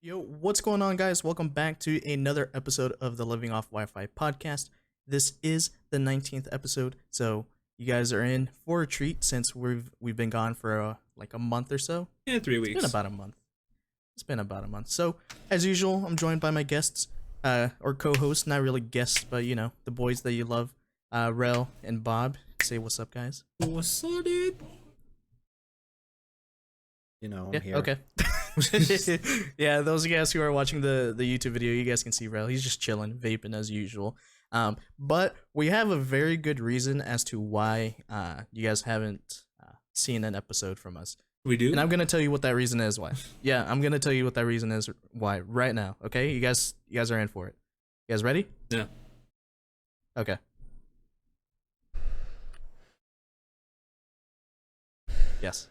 Yo, what's going on, guys? Welcome back to another episode of the Living Off Wi-Fi podcast. This is the 19th episode, so you guys are in for a treat since we've been gone for like a month or so. Yeah, 3 weeks. It's been about a month. So, as usual, I'm joined by my guests, or co-hosts, not really guests, but you know, the boys that you love, Rel and Bob. Say what's up, guys. What's up, dude? I'm here. Okay. Yeah, those of you guys who are watching the YouTube video, you guys can see Rel. He's just chilling, vaping as usual. But we have a very good reason as to why you guys haven't seen an episode from us. We do? And I'm gonna tell you what that reason is why. Yeah, I'm gonna tell you what that reason is why right now. Okay, you guys are in for it. You guys ready? Yeah. Okay. Yes.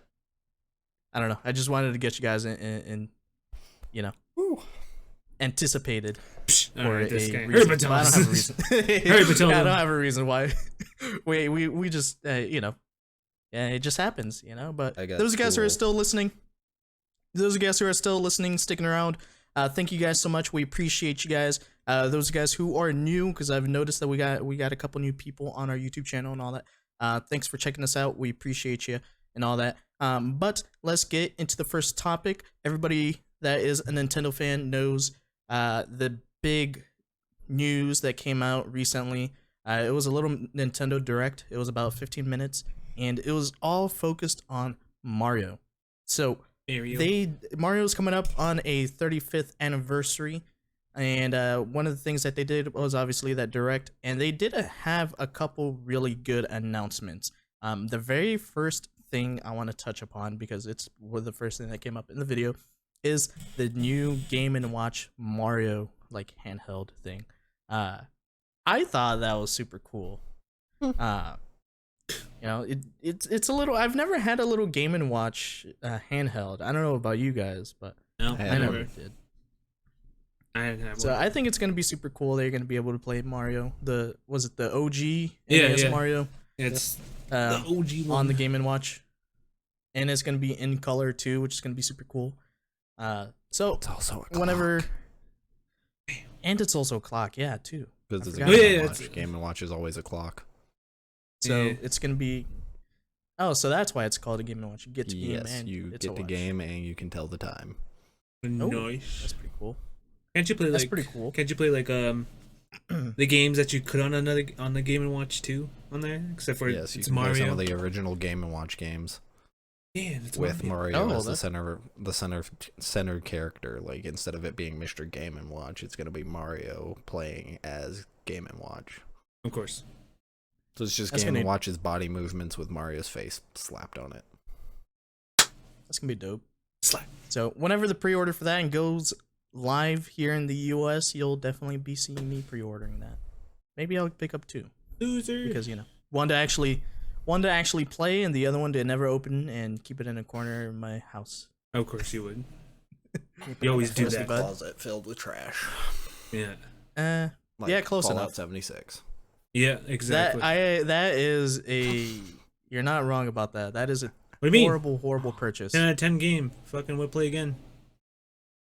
I don't know. I just wanted to get you guys in you know, anticipated for right, this a guy. reason. But I don't have a reason. tell I don't them. have a reason why. we just you know, yeah, it just happens, you know. But I got those guys who are school. still listening, sticking around, thank you guys so much. We appreciate you guys. Those guys who are new, because I've noticed that we got a couple new people on our YouTube channel and all that. Thanks for checking us out. We appreciate you and all that. But let's get into the first topic. Everybody that is a Nintendo fan knows the big news that came out recently. It was a little Nintendo Direct. It was about 15 minutes, and it was all focused on Mario. So Mario's coming up on a 35th anniversary, and one of the things that they did was obviously that Direct, and they did have a couple really good announcements. The very first thing I want to touch upon, because it's the first thing that came up in the video, is the new Game & Watch Mario like handheld thing. I thought that was super cool. You know, it's a little. I've never had a little Game & Watch handheld. I don't know about you guys, but No, I never did. I didn't have So one. I think it's gonna be super cool. They're gonna be able to play Mario. Was it the OG Yeah, NES yeah. Mario? It's the OG one. On the Game & Watch, and it's gonna be in color too, which is gonna be super cool. So It's also a whenever, clock. and it's also a clock, yeah, too. Because it's a forgot. Game Yeah, & Watch. Game & Watch is always a clock. So Yeah. it's gonna be. Oh, so that's why it's called a Game & Watch. You get to game Yes, and you it's a get to watch. game and you can tell the time. Nice. That's pretty cool. Can't you play That's like? pretty cool. Can't you play like the games that you could on the Game & Watch 2 on there? Except for Yes, you it's can play Mario. some of the original Game & Watch games Yeah, it's with Mario. Mario Oh, as the that's- center character. Like instead of it being Mr. Game & Watch, it's gonna be Mario playing as Game & Watch. Of course. So it's just That's Game gonna- & Watch's body movements with Mario's face slapped on it. That's gonna be dope. Slap. So whenever the pre-order for that goes live here in the US, you'll definitely be seeing me pre-ordering that. Maybe I'll pick up two, Loser. because you know, one to actually play, and the other one to never open and keep it in a corner in my house. Of course you would. You always do that. Bud. Closet filled with trash. Yeah. Yeah, close Fallout enough. 76. Yeah. Exactly. That is a. You're not wrong about that. That is a what do you mean? horrible purchase. 10 out of 10 game. Fucking would play again.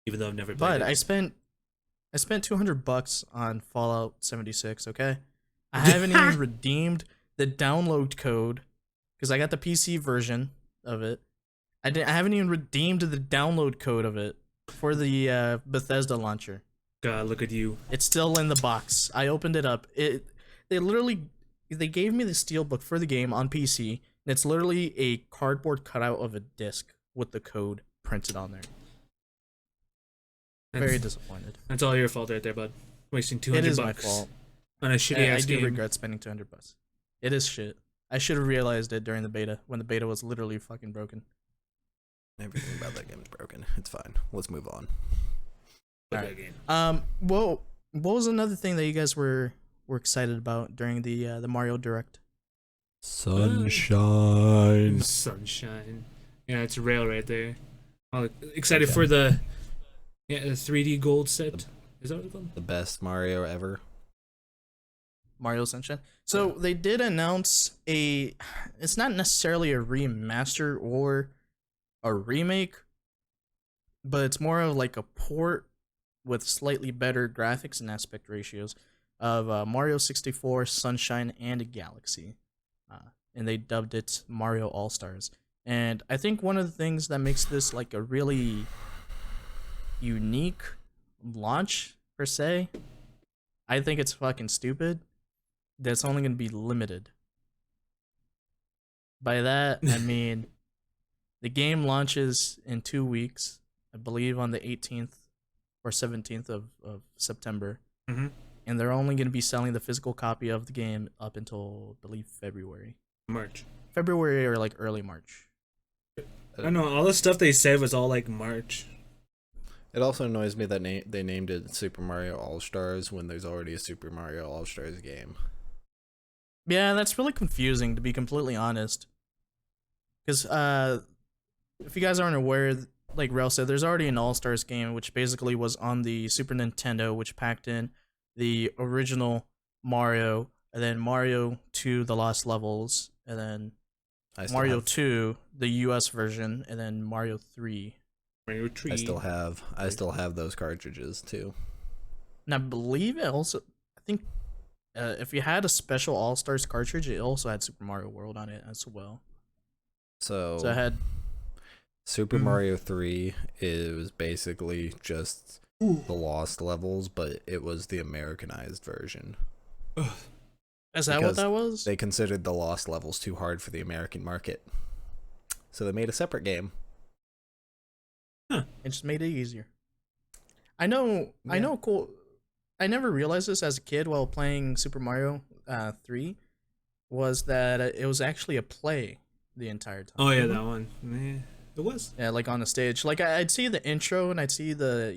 Even though I've never played But it. I spent $200 on Fallout 76. Okay, I haven't even redeemed the download code because I got the PC version of it. I haven't even redeemed the download code of it for the Bethesda launcher. God, look at you. It's still in the box. I opened it up. They gave me the steelbook for the game on PC, and it's literally a cardboard cutout of a disc with the code printed on there. Very disappointed. That's all your fault right there, bud. Wasting 200 It bucks is my fault. on a shitty I ass do game. regret spending $200. It is shit. I should have realized it during the beta when the beta was literally fucking broken. Everything about that game is broken. It's fine. Let's move on. Fuck Alright. that game. Well, what was another thing that you guys were excited about during the Mario Direct? Sunshine. Sunshine. Yeah, it's rail right there. I'm excited for the 3D gold set. Is that what it's called? The best Mario ever. Mario Sunshine. So they did announce it's not necessarily a remaster or a remake, but it's more of like a port with slightly better graphics and aspect ratios of Mario 64, Sunshine, and Galaxy. And they dubbed it Mario All Stars. And I think one of the things that makes this like a really unique launch per se, I think it's fucking stupid that it's only going to be limited. By that, I mean the game launches in 2 weeks, I believe on the 18th or 17th of September. Mm-hmm. And they're only going to be selling the physical copy of the game up until, I believe, March. February or like early March. I don't know. All the stuff they said was all like March. It also annoys me that they named it Super Mario All Stars when there's already a Super Mario All Stars game. Yeah, that's really confusing, to be completely honest. Because if you guys aren't aware, like Rel said, there's already an All Stars game, which basically was on the Super Nintendo, which packed in the original Mario, and then Mario 2, The Lost Levels, and then Mario 2, the US version, and then Mario 3. Mario 3. I still have those cartridges too. And I believe it also, I think if you had a special All Stars cartridge, it also had Super Mario World on it as well. So I had Super Mario 3 is basically just the Lost Levels, but it was the Americanized version. Is that what that was? They considered the Lost Levels too hard for the American market. So they made a separate game. It just made it easier. I know, cool. I never realized this as a kid while playing Super Mario 3, was that it was actually a play the entire time. Oh yeah, that one. Yeah, it was. Yeah, like on the stage. Like I'd see the intro and I'd see the,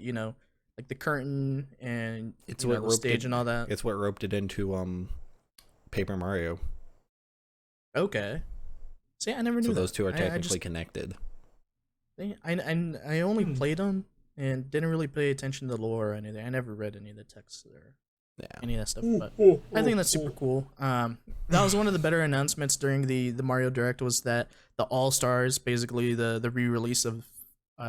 like the curtain and It's the stage and all that. It's what roped it into Paper Mario. Okay. See, I never knew So that. those two are technically connected. I only played them and didn't really pay attention to the lore or anything. I never read any of the texts or any of that stuff. But I think that's super cool. That was one of the better announcements during the Mario Direct, was that the All Stars, basically the re-release of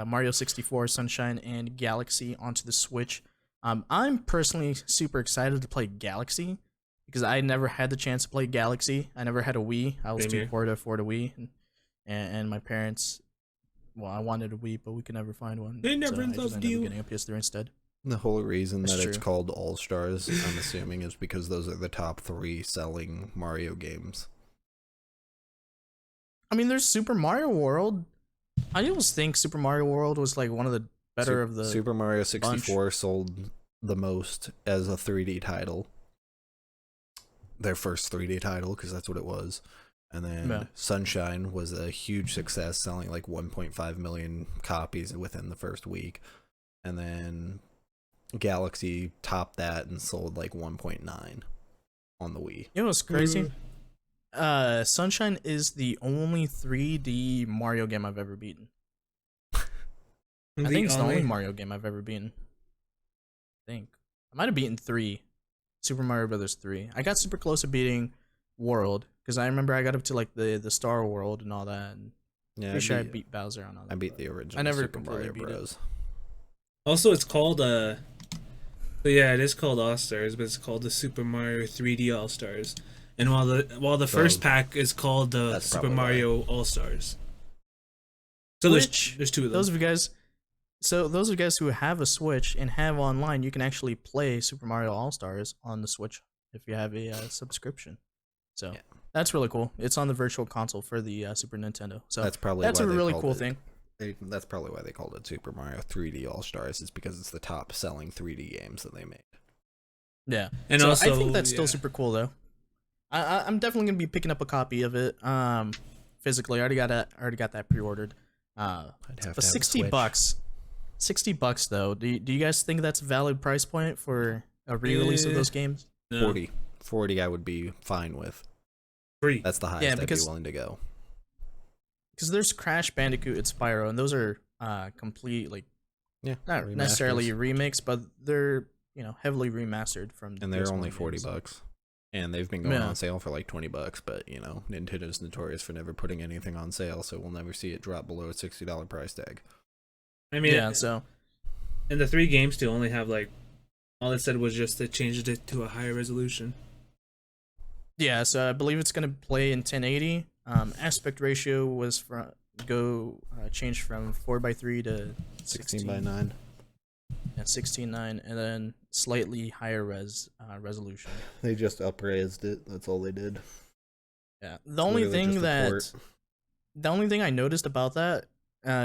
Mario 64, Sunshine, and Galaxy onto the Switch. I'm personally super excited to play Galaxy because I never had the chance to play Galaxy. I never had a Wii. I was too poor to afford a Wii, and my parents. Well, I wanted a Wii, but we could never find one. They never I just loved ended you. up getting a PS3 instead. The whole reason That's that it's true. called All Stars, I'm assuming, is because those are the top 3 selling Mario games. I mean, there's Super Mario World. I always think Super Mario World was like one of the better of the Super Mario 64 sold the most as a 3D title. Their first 3D title, because that's what it was. And then Sunshine was a huge success, selling like 1.5 million copies within the first week. And then Galaxy topped that and sold like 1.9 on the Wii. You know what's crazy? Sunshine is the only 3D Mario game I've ever beaten. I think it's the only Mario game I've ever beaten. I might have beaten 3. Super Mario Brothers 3. I got super close to beating World, because I remember I got up to like the Star World and all that. And Yeah, pretty sure I beat Bowser on all that. I beat the original I never Super completely Mario beat Bros. it. Also, it's called but yeah, it is called All Stars, but it's called the Super Mario 3D All Stars. And while the first pack is called the Super Mario All Stars. So there's 2 of them. Those of you guys who have a Switch and have online, you can actually play Super Mario All Stars on the Switch if you have a subscription. So that's really cool. It's on the Virtual Console for the Super Nintendo. So that's a really cool thing. That's probably why they called it Super Mario 3D All Stars. It's because it's the top selling 3D games that they made. Yeah, and so also I think that's still super cool though. I'm definitely gonna be picking up a copy of it physically. I already got that pre-ordered. But $60. $60 though. Do you guys think that's a valid price point for a re-release of those games? No. 40 I would be fine with. Free. That's the highest I'd be willing to go. Because there's Crash Bandicoot and Spyro, and those are complete, like, not necessarily remakes, but they're heavily remastered from. And they're only $40, and they've been going on sale for like $20. But Nintendo's notorious for never putting anything on sale, so we'll never see it drop below a $60 price tag. I mean, yeah. So and the 3 games to only have like, all it said was just they changed it to a higher resolution. yeah, so I believe it's gonna play in 1080. Aspect ratio was changed from 4:3 to 16:9. Yeah, 16:9, and then slightly higher resolution. They just upraised it. That's all they did. Yeah, The only thing I noticed about that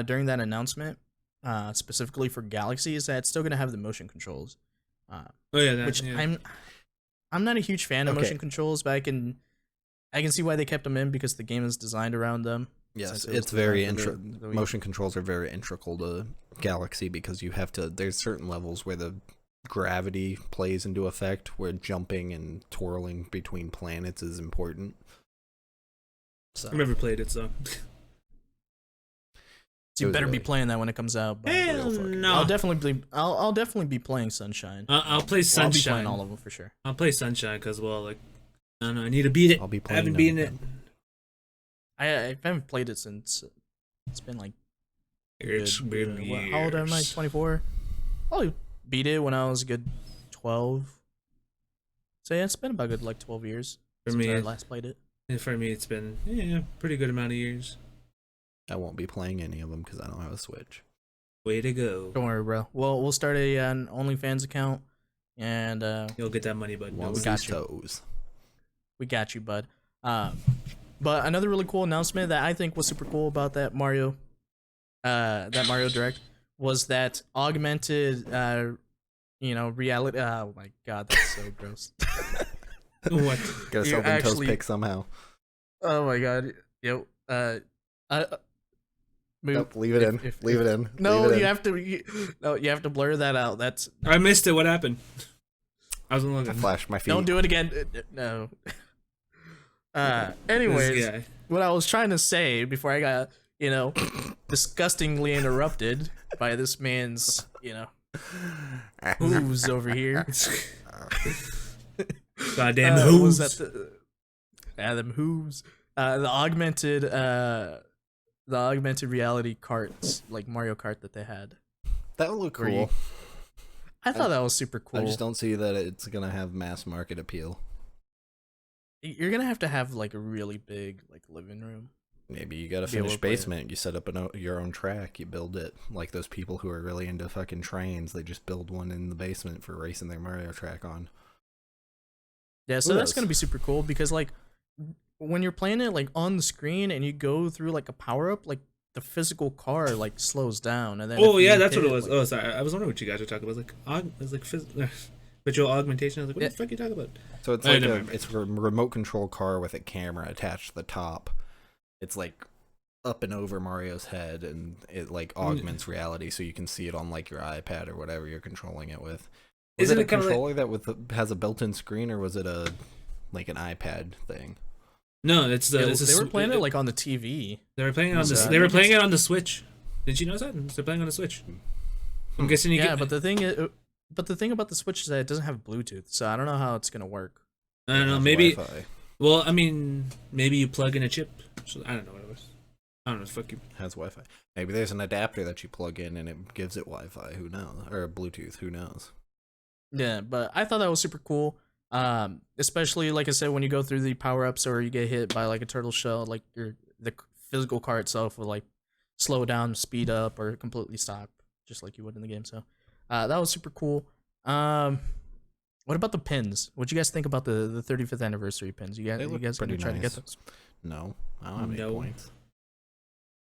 during that announcement, specifically for Galaxy, is that it's still gonna have the motion controls. Oh yeah, Which yeah. I'm not a huge fan of motion controls, but I can see why they kept them in because the game is designed around them. Yes, it's very motion controls are very integral to Galaxy because you have to. There's certain levels where the gravity plays into effect, where jumping and twirling between planets is important. So I've never played it, so. You better be playing that when it comes out. Hell no! I'll definitely be playing Sunshine. I'll play Sunshine. I'll be playing all of them for sure. I'll play Sunshine because, well, like, I don't know, I need to beat it. I'll be I haven't beaten it. I haven't played it since it's been like. It's been years. How old am I? 24. Probably beat it when I was a good 12. So yeah, it's been about good like 12 years For since me, I last played it. For me, it's been pretty good amount of years. I won't be playing any of them because I don't have a Switch. Way to go! Don't worry, bro. Well, we'll start an OnlyFans account, and you'll get that money, bud. We got you. We got you, bud. But another really cool announcement that I think was super cool about that Mario Direct was that augmented, reality. Oh my god, that's so gross. What? Gotta sell them toast pick somehow. Oh my god. Yo. Nope, leave it in. Leave it in. No, you have to. No, you have to blur that out. That's. I missed it. What happened? I wasn't looking. I flashed my feet. Don't do it again. No. Anyways, what I was trying to say before I got, disgustingly interrupted by this man's, hooves over here. Goddamn hooves. Them hooves. The augmented reality carts, like Mario Kart that they had. That would look cool. I thought that was super cool. I just don't see that it's gonna have mass market appeal. You're gonna have to have like a really big like living room. Maybe you got a finished basement. You set up your own track. You build it like those people who are really into fucking trains. They just build one in the basement for racing their Mario track on. Yeah, so that's gonna be super cool because like when you're playing it like on the screen and you go through like a power up, like the physical car like slows down and then. Oh yeah, that's what it was. Like, oh, sorry, I was wondering what you guys were talking about. It's like virtual augmentation. I was like, what the fuck are you talking about? So it's like it's a remote control car with a camera attached to the top. It's like up and over Mario's head, and it like augments reality, so you can see it on like your iPad or whatever you're controlling it with. Was it a controller that has a built-in screen, or was it an iPad thing? No, they were playing it like on the TV. They were playing it on the. They were playing it on the Switch. Did you know that? They're playing on the Switch. I'm guessing you. But the thing about the Switch is that it doesn't have Bluetooth, so I don't know how it's gonna work. I don't know. Maybe. Wi-Fi. Well, I mean, maybe you plug in a chip. So I don't know what it was. I don't know. Fuck you. It has Wi-Fi. Maybe there's an adapter that you plug in and it gives it Wi-Fi. Who knows? Or Bluetooth. Who knows? Yeah, but I thought that was super cool. Especially like I said, when you go through the power-ups or you get hit by like a turtle shell, like the physical car itself will like slow down, speed up, or completely stop, just like you would in the game. So that was super cool. What about the pins? What'd you guys think about the 35th anniversary pins? You guys gonna try to get those? No, I don't have any points.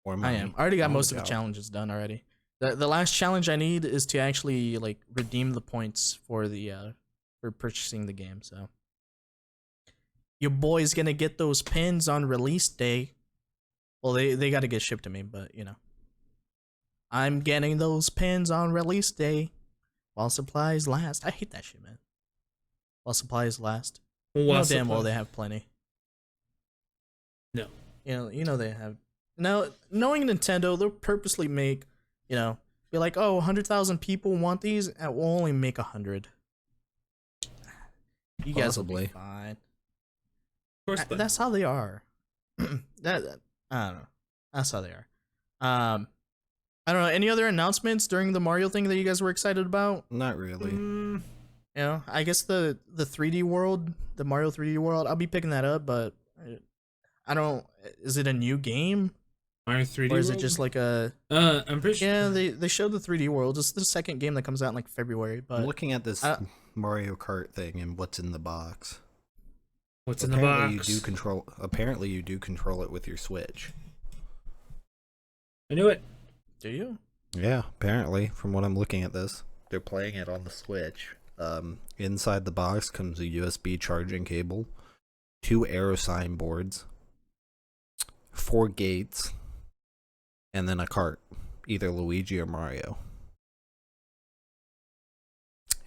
I am. I already got most of the challenges done already. The last challenge I need is to actually like redeem the points for the for purchasing the game. So your boy's gonna get those pins on release day. Well, they got to get shipped to me, but I'm getting those pins on release day while supplies last. I hate that shit, man. While supplies last. Damn well they have plenty. No. You know they have. Now, knowing Nintendo, they'll purposely make, be like, oh, 100,000 people want these, and we'll only make 100. You guys will be fine. Of course, that's how they are. I don't know. That's how they are. I don't know. Any other announcements during the Mario thing that you guys were excited about? Not really. Mm, You know, I guess the 3D world, the Mario 3D world, I'll be picking that up, but I don't. Is it a new game Mario 3D or is it World? just like a? I'm pretty sure. Yeah, they showed the 3D world. It's the second game that comes out in like February. I'm But looking at this I, Mario Kart thing and what's in the box. What's in the box? Apparently, you do control it with your Switch. I knew it. do you? Yeah, apparently, from what I'm looking at this, they're playing it on the Switch. Inside the box comes a USB charging cable, 2 AeroSign boards, 4 gates, and then a cart, either Luigi or Mario.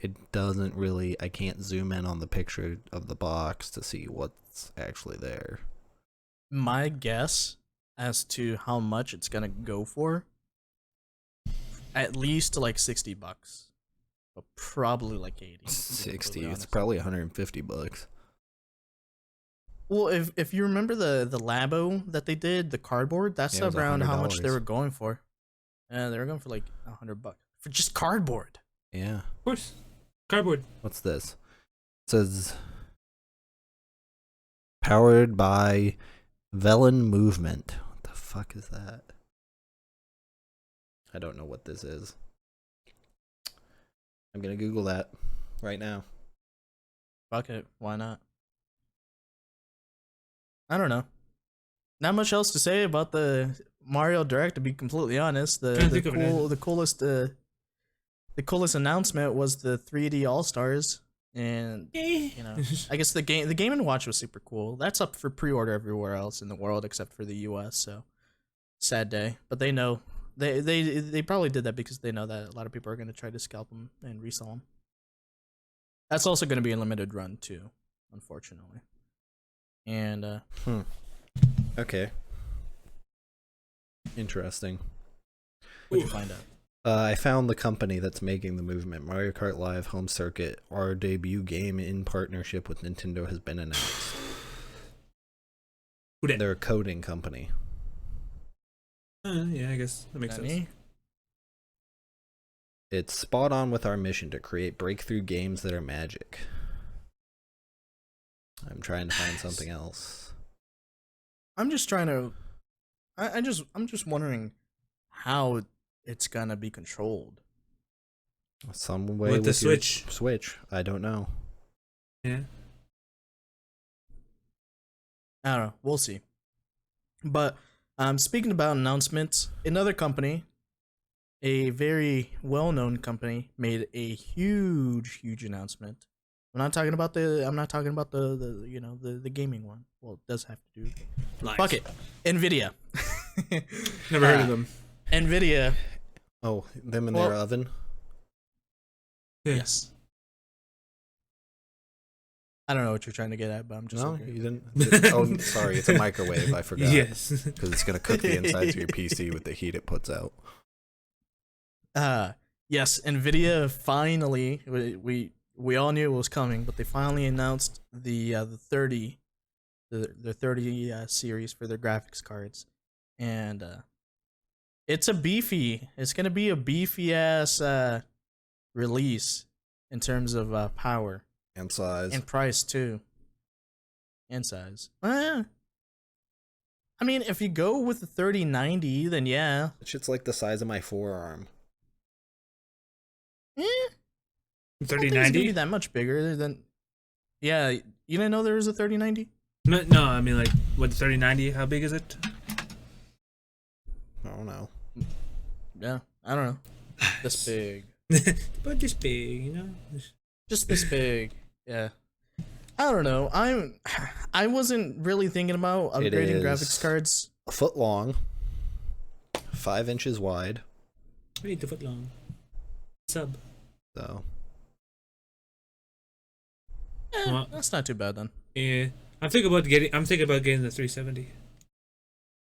It doesn't really, I can't zoom in on the picture of the box to see what's actually there. My guess as to how much it's gonna go for, at least like $60, but probably like 80. 60, it's probably $150. Well, if you remember the Labo that they did, the cardboard, that's Yeah, it was around how much they $100. were going for. Yeah, they were going for like $100 for just cardboard. Yeah. Of course. Cardboard. What's this? It says powered by Velen Movement. What the fuck is that? I don't know what this is. I'm gonna Google that right now. Fuck it, why not? I don't know. Not much else to say about the Mario Direct, to be completely honest. The coolest announcement was the 3D All Stars, and you know, I guess the Game and Watch was super cool. That's up for pre-order everywhere else in the world except for the U.S. So sad day, but they know they probably did that because they know that a lot of people are going to try to scalp them and resell them. That's also going to be a limited run too, unfortunately. And Okay. Interesting. what'd you find out? I found the company that's making the movement. Mario Kart Live Home Circuit, our debut game in partnership with Nintendo, has been announced. Who dat? They're a coding company. Yeah, I guess that makes sense. Nani? It's spot on with our mission to create breakthrough games that are magic. I'm trying to find something else. I'm just trying to. I'm just wondering how it's gonna be controlled. Some way With the your Switch. Switch. I don't know. Yeah. I don't know. We'll see. But speaking about announcements, another company, a very well-known company, made a huge announcement. I'm not talking about the you know the gaming one. Well, it does have to do. Lies. Fuck it, Nvidia. Never heard of them. Nvidia. Oh, them in their Well- oven? Yeah. Yes. I don't know what you're trying to get at, but I'm just No, okay. you didn't. Oh, sorry, it's a microwave. I forgot. Yes. Because it's going to cook the insides of your PC with the heat it puts out. Yes, Nvidia finally, we all knew it was coming, but they finally announced the 30 series for their graphics cards, and it's gonna be a beefy ass release in terms of power And size. and price too, and size. I mean, if you go with the 3090, then yeah. That shit's like the size of my forearm. I don't think it's gonna be 3090? that much bigger than. Yeah, you didn't know there was a 3090? No, I mean like what 3090? How big is it? I don't know. Yeah, I don't know. This big. But just big, you know. Just this big. Yeah. I don't know. I wasn't really thinking about It upgrading is graphics cards. A foot long, 5 inches wide. 8 foot long. Sub. So Well- That's not too bad then. Yeah. I'm thinking about getting the 370.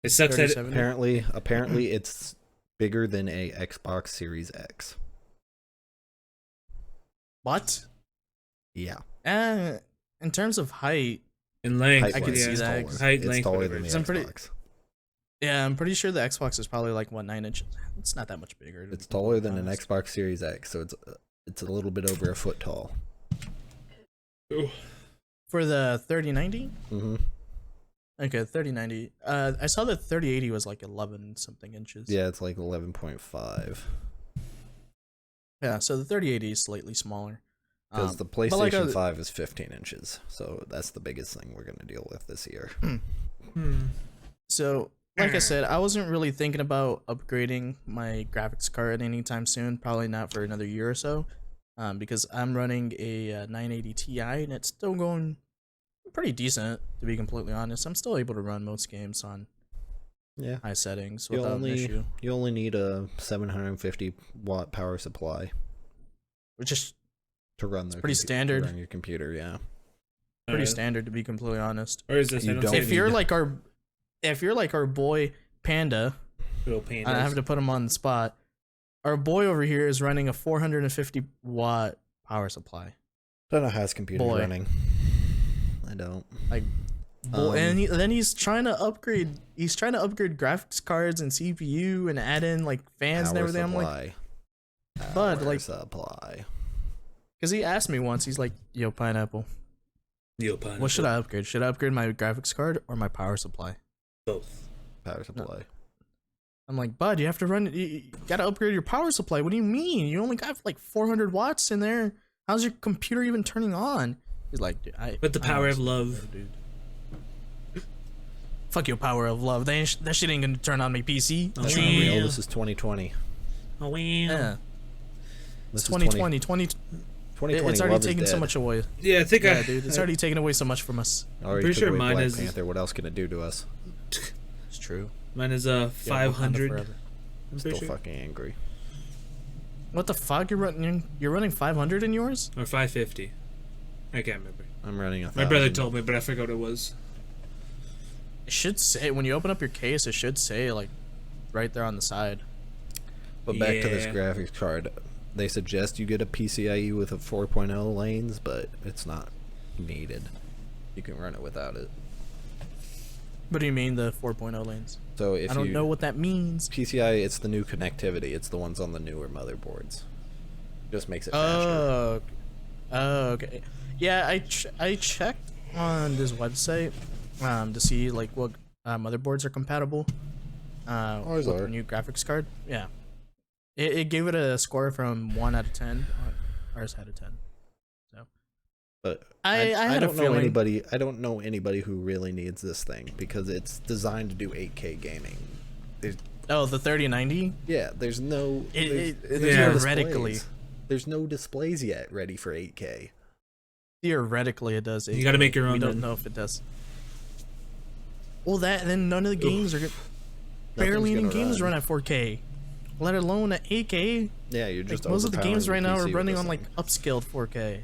It sucks that 3070. apparently it's bigger than a Xbox Series X. What? Yeah. In terms of height, in length. I could Height-wise, see it's that. taller. Height, It's length, taller whatever than it the is. Xbox. Yeah, I'm pretty sure the Xbox is probably like, what, 9 inches? It's not that much bigger. It's taller than an Xbox Series X, so it's a little bit over a foot tall. Ooh. For the 3090? Mm-hmm. Okay, 3090. I saw that 3080 was like 11 something inches. Yeah, it's like 11.5. Yeah, so the 3080 is slightly smaller. Because the PlayStation 5 is 15 inches, so that's the biggest thing we're going to deal with this year. So, like I said, I wasn't really thinking about upgrading my graphics card anytime soon. Probably not for another year or so, because I'm running a 980 Ti and it's still going pretty decent, to be completely honest. I'm still able to run most games on high settings without an issue. You only need a 750 watt power supply, Which is to run the pretty standard. To run your computer, yeah. Pretty standard, to be completely honest. Or is this? If you're like our boy Panda, I have to put him on the spot. Our boy over here is running a 450 watt power supply. I don't know how his computer running. I don't. Like, and then he's trying to upgrade. He's trying to upgrade graphics cards and CPU and add in like fans and everything. I'm like, bud, like supply. Because he asked me once. He's like, "Yo, Pineapple. What should I upgrade? Should I upgrade my graphics card or my power supply?" Both. Power supply. No. I'm like, bud, you have to run. You gotta upgrade your power supply. What do you mean? You only got like 400 watts in there. How's your computer even turning on? He's like, dude, But the power of love, dude. Fuck your power of love. That shit ain't gonna turn on my PC. That's not real. This is 2020. Oh wow. Yeah. This It's 2020. 2020. It's already taken so much away. Yeah, I think dude, it's already taken away so much from us. I'm pretty sure mine is Panther. What else can it do to us? It's true. Mine is 500. I'm still fucking angry. What the fuck? You're running 500 in yours? Or 550. I can't remember. I'm running 1,000. My brother told me, but I forgot what it was. It should say, when you open up your case, it should say like right there on the side. But back to this graphics card. They suggest you get a PCIe with a 4.0 lanes, but it's not needed. You can run it without it. What do you mean, the 4.0 lanes? So if I don't know what that means. PCIe, it's the new connectivity. It's the ones on the newer motherboards. Just makes it faster. Oh, okay. Yeah, I checked on this website to see like what motherboards are compatible with the new graphics card. Yeah. It gave it a score from 1 out of 10. Ours had a 10. So, but I don't know anybody. I don't know anybody who really needs this thing because it's designed to do 8K gaming. The 3090. Yeah, there's no. Theoretically, there's no displays yet ready for 8K. Theoretically, it does. 8K. You got to make your own. We don't know if it does. Well, and then none of the games are barely any games run at 4K. Let alone at 8K. Yeah, you're just most of the games right now are running on like upscaled 4K.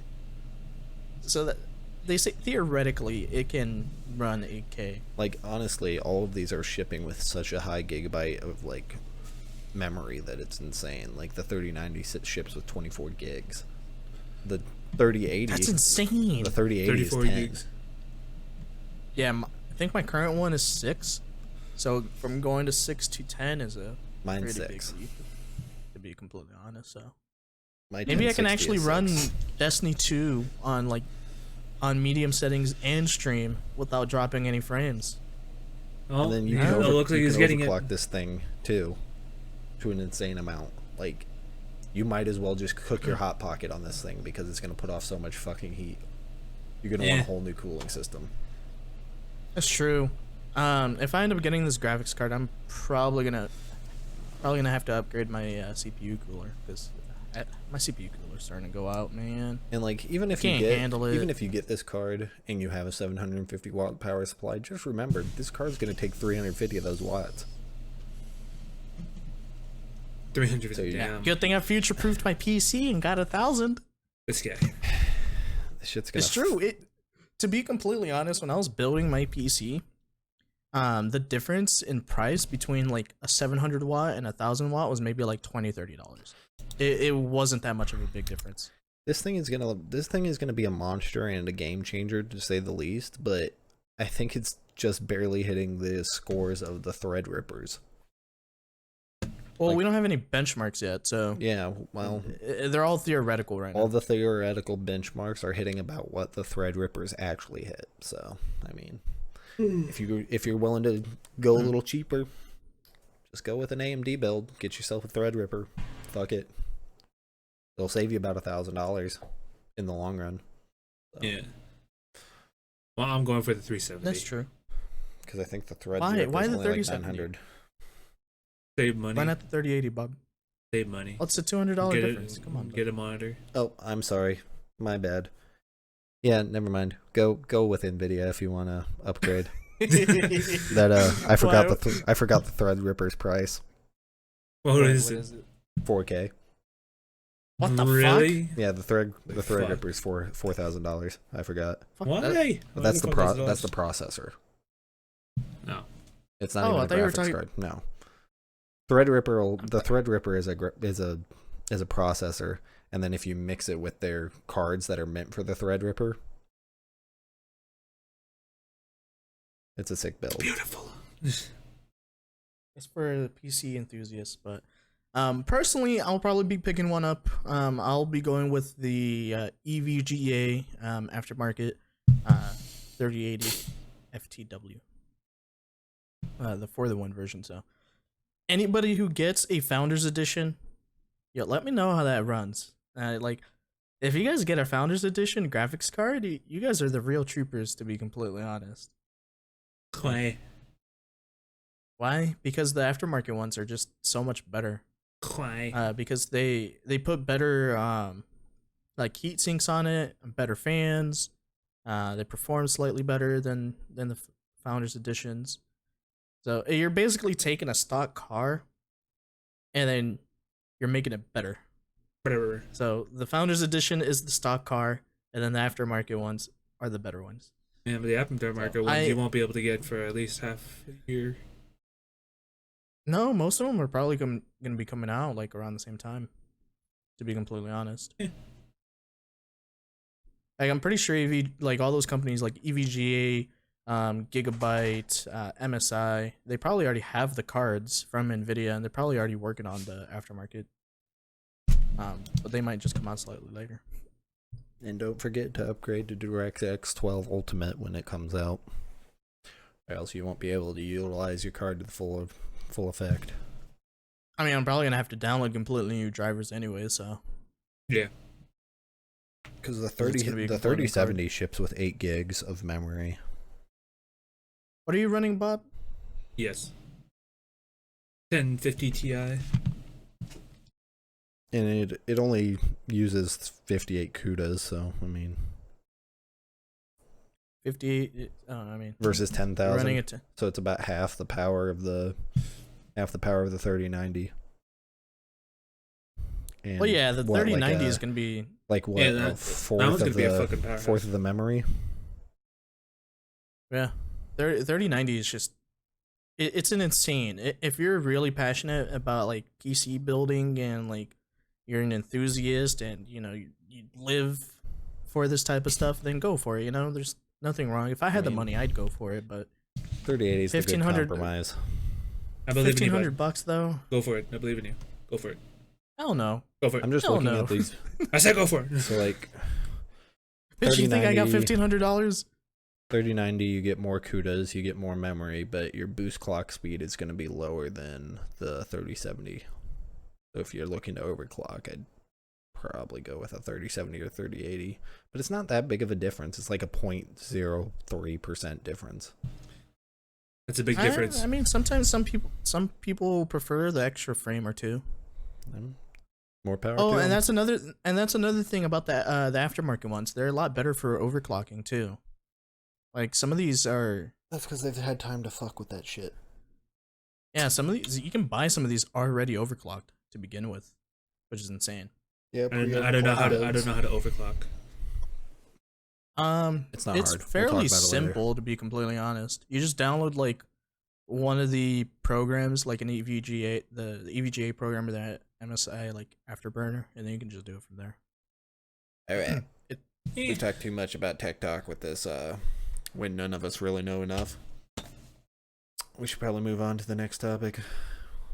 So that they say theoretically it can run 8K. Like honestly, all of these are shipping with such a high gigabyte of like memory that it's insane. Like the 3090 ships with 24 gigs. The 3080. That's insane. The 3080 is 10 gigs. Yeah, I think my current one is 6. So from going to 6 to 10 is a mine's 6. Big leap, to be completely honest, so maybe I can actually run Destiny 2 on medium settings and stream without dropping any frames. Oh, and then you can overclock this thing too to an insane amount. Like you might as well just cook your hot pocket on this thing because it's gonna put off so much fucking heat. You're gonna want a whole new cooling system. That's true. If I end up getting this graphics card, I'm probably gonna have to upgrade my CPU cooler because my CPU cooler's starting to go out, man. And like even if you get this card and you have a 750 watt power supply, just remember this card's gonna take 350 of those watts. 350. So, yeah. Good thing I future-proofed my PC and got 1,000. This guy. This shit's gonna. It's true. To be completely honest, when I was building my PC, the difference in price between like a 700 watt and 1,000 watt was maybe like $20-30. It wasn't that much of a big difference. This thing is gonna be a monster and a game changer to say the least. But I think it's just barely hitting the scores of the Threadrippers. Well, Like, we don't have any benchmarks yet, so yeah, well, they're all theoretical right now. all the theoretical benchmarks are hitting about what the Threadrippers actually hit. So, I mean, if you're willing to go a little cheaper, just go with an AMD build. Get yourself a Threadripper. Fuck it. It'll save you about $1,000 in the long run. So. Yeah. Well, I'm going for the 370. That's true. Because I think the Threadripper is the only like 3070? $900. Save money. Why not the 3080, Bob? Save money. What's the $200 difference? Come on, get a monitor. Oh, I'm sorry. My bad. Yeah, never mind. Go with Nvidia if you want to upgrade. I forgot the Threadripper's price. What is it? 4K. What the really? fuck? Yeah, the Threadripper's $4,000. I forgot. Why? But that's the processor. No. It's not even a graphics card. No. The Threadripper is a processor, and then if you mix it with their cards that are meant for the Threadripper, it's a sick build. Beautiful. It's for PC enthusiasts, but personally, I'll probably be picking one up. I'll be going with the EVGA aftermarket 3080 FTW. The 4-in-1 version. So anybody who gets a Founders Edition, let me know how that runs. If you guys get a Founders Edition graphics card, you guys are the real troopers, to be completely honest. Why? Because the aftermarket ones are just so much better. Why? Because they put better like heat sinks on it, better fans. They perform slightly better than the Founders Editions. So you're basically taking a stock car, and then you're making it better. Whatever. So the Founders Edition is the stock car, and then the aftermarket ones are the better ones. Yeah, but the aftermarket ones you won't be able to get for at least half a year. No, most of them are probably going to be coming out like around the same time, to be completely honest. Yeah. Like I'm pretty sure all those companies like EVGA, Gigabyte, MSI, they probably already have the cards from Nvidia, and they're probably already working on the aftermarket. But they might just come out slightly later. And don't forget to upgrade to DirectX 12 Ultimate when it comes out, or else you won't be able to utilize your card to the full effect. I mean, I'm probably gonna have to download completely new drivers anyway, so. Yeah. Because the 3070 ships with 8 gigs of memory. What are you running, Bob? Yes. 1050 Ti. And it only uses 58 CUDAs, so I mean. 58. I mean. Versus 10,000. Running it. So it's about half the power of the 3090. And well, yeah, the 3090 is gonna be like what? Yeah, fourth of the memory. Yeah, 3090 is just it's an insane. If you're really passionate about like PC building and like you're an enthusiast and you live for this type of stuff, then go for it. There's nothing wrong. If I had the money, I'd go for it. But 3080 is a good compromise. I believe in you. $1,500 though. Go for it. I believe in you. Go for it. Hell no. Go for it. I'm just looking at these. I said go for it. So like, bitch, you think I got $1,500? 3090, you get more CUDAs, you get more memory, but your boost clock speed is going to be lower than the 3070. So if you're looking to overclock, I'd probably go with a 3070 or 3080. But it's not that big of a difference. It's like a 0.03% difference. That's a big difference. I mean, sometimes some people prefer the extra frame or two. More power. Oh, and that's another thing about the aftermarket ones. They're a lot better for overclocking too. Like some of these are. That's because they've had time to fuck with that shit. Yeah, some of these you can buy some of these already overclocked to begin with, which is insane. Yeah, I don't know how to overclock. It's not it's hard. fairly simple, to be completely honest. You just download like one of the programs, like an EVGA, the EVGA program or that MSI like Afterburner, and then you can just do it from there. All right. We talked too much about Tech Talk with this when none of us really know enough. We should probably move on to the next topic.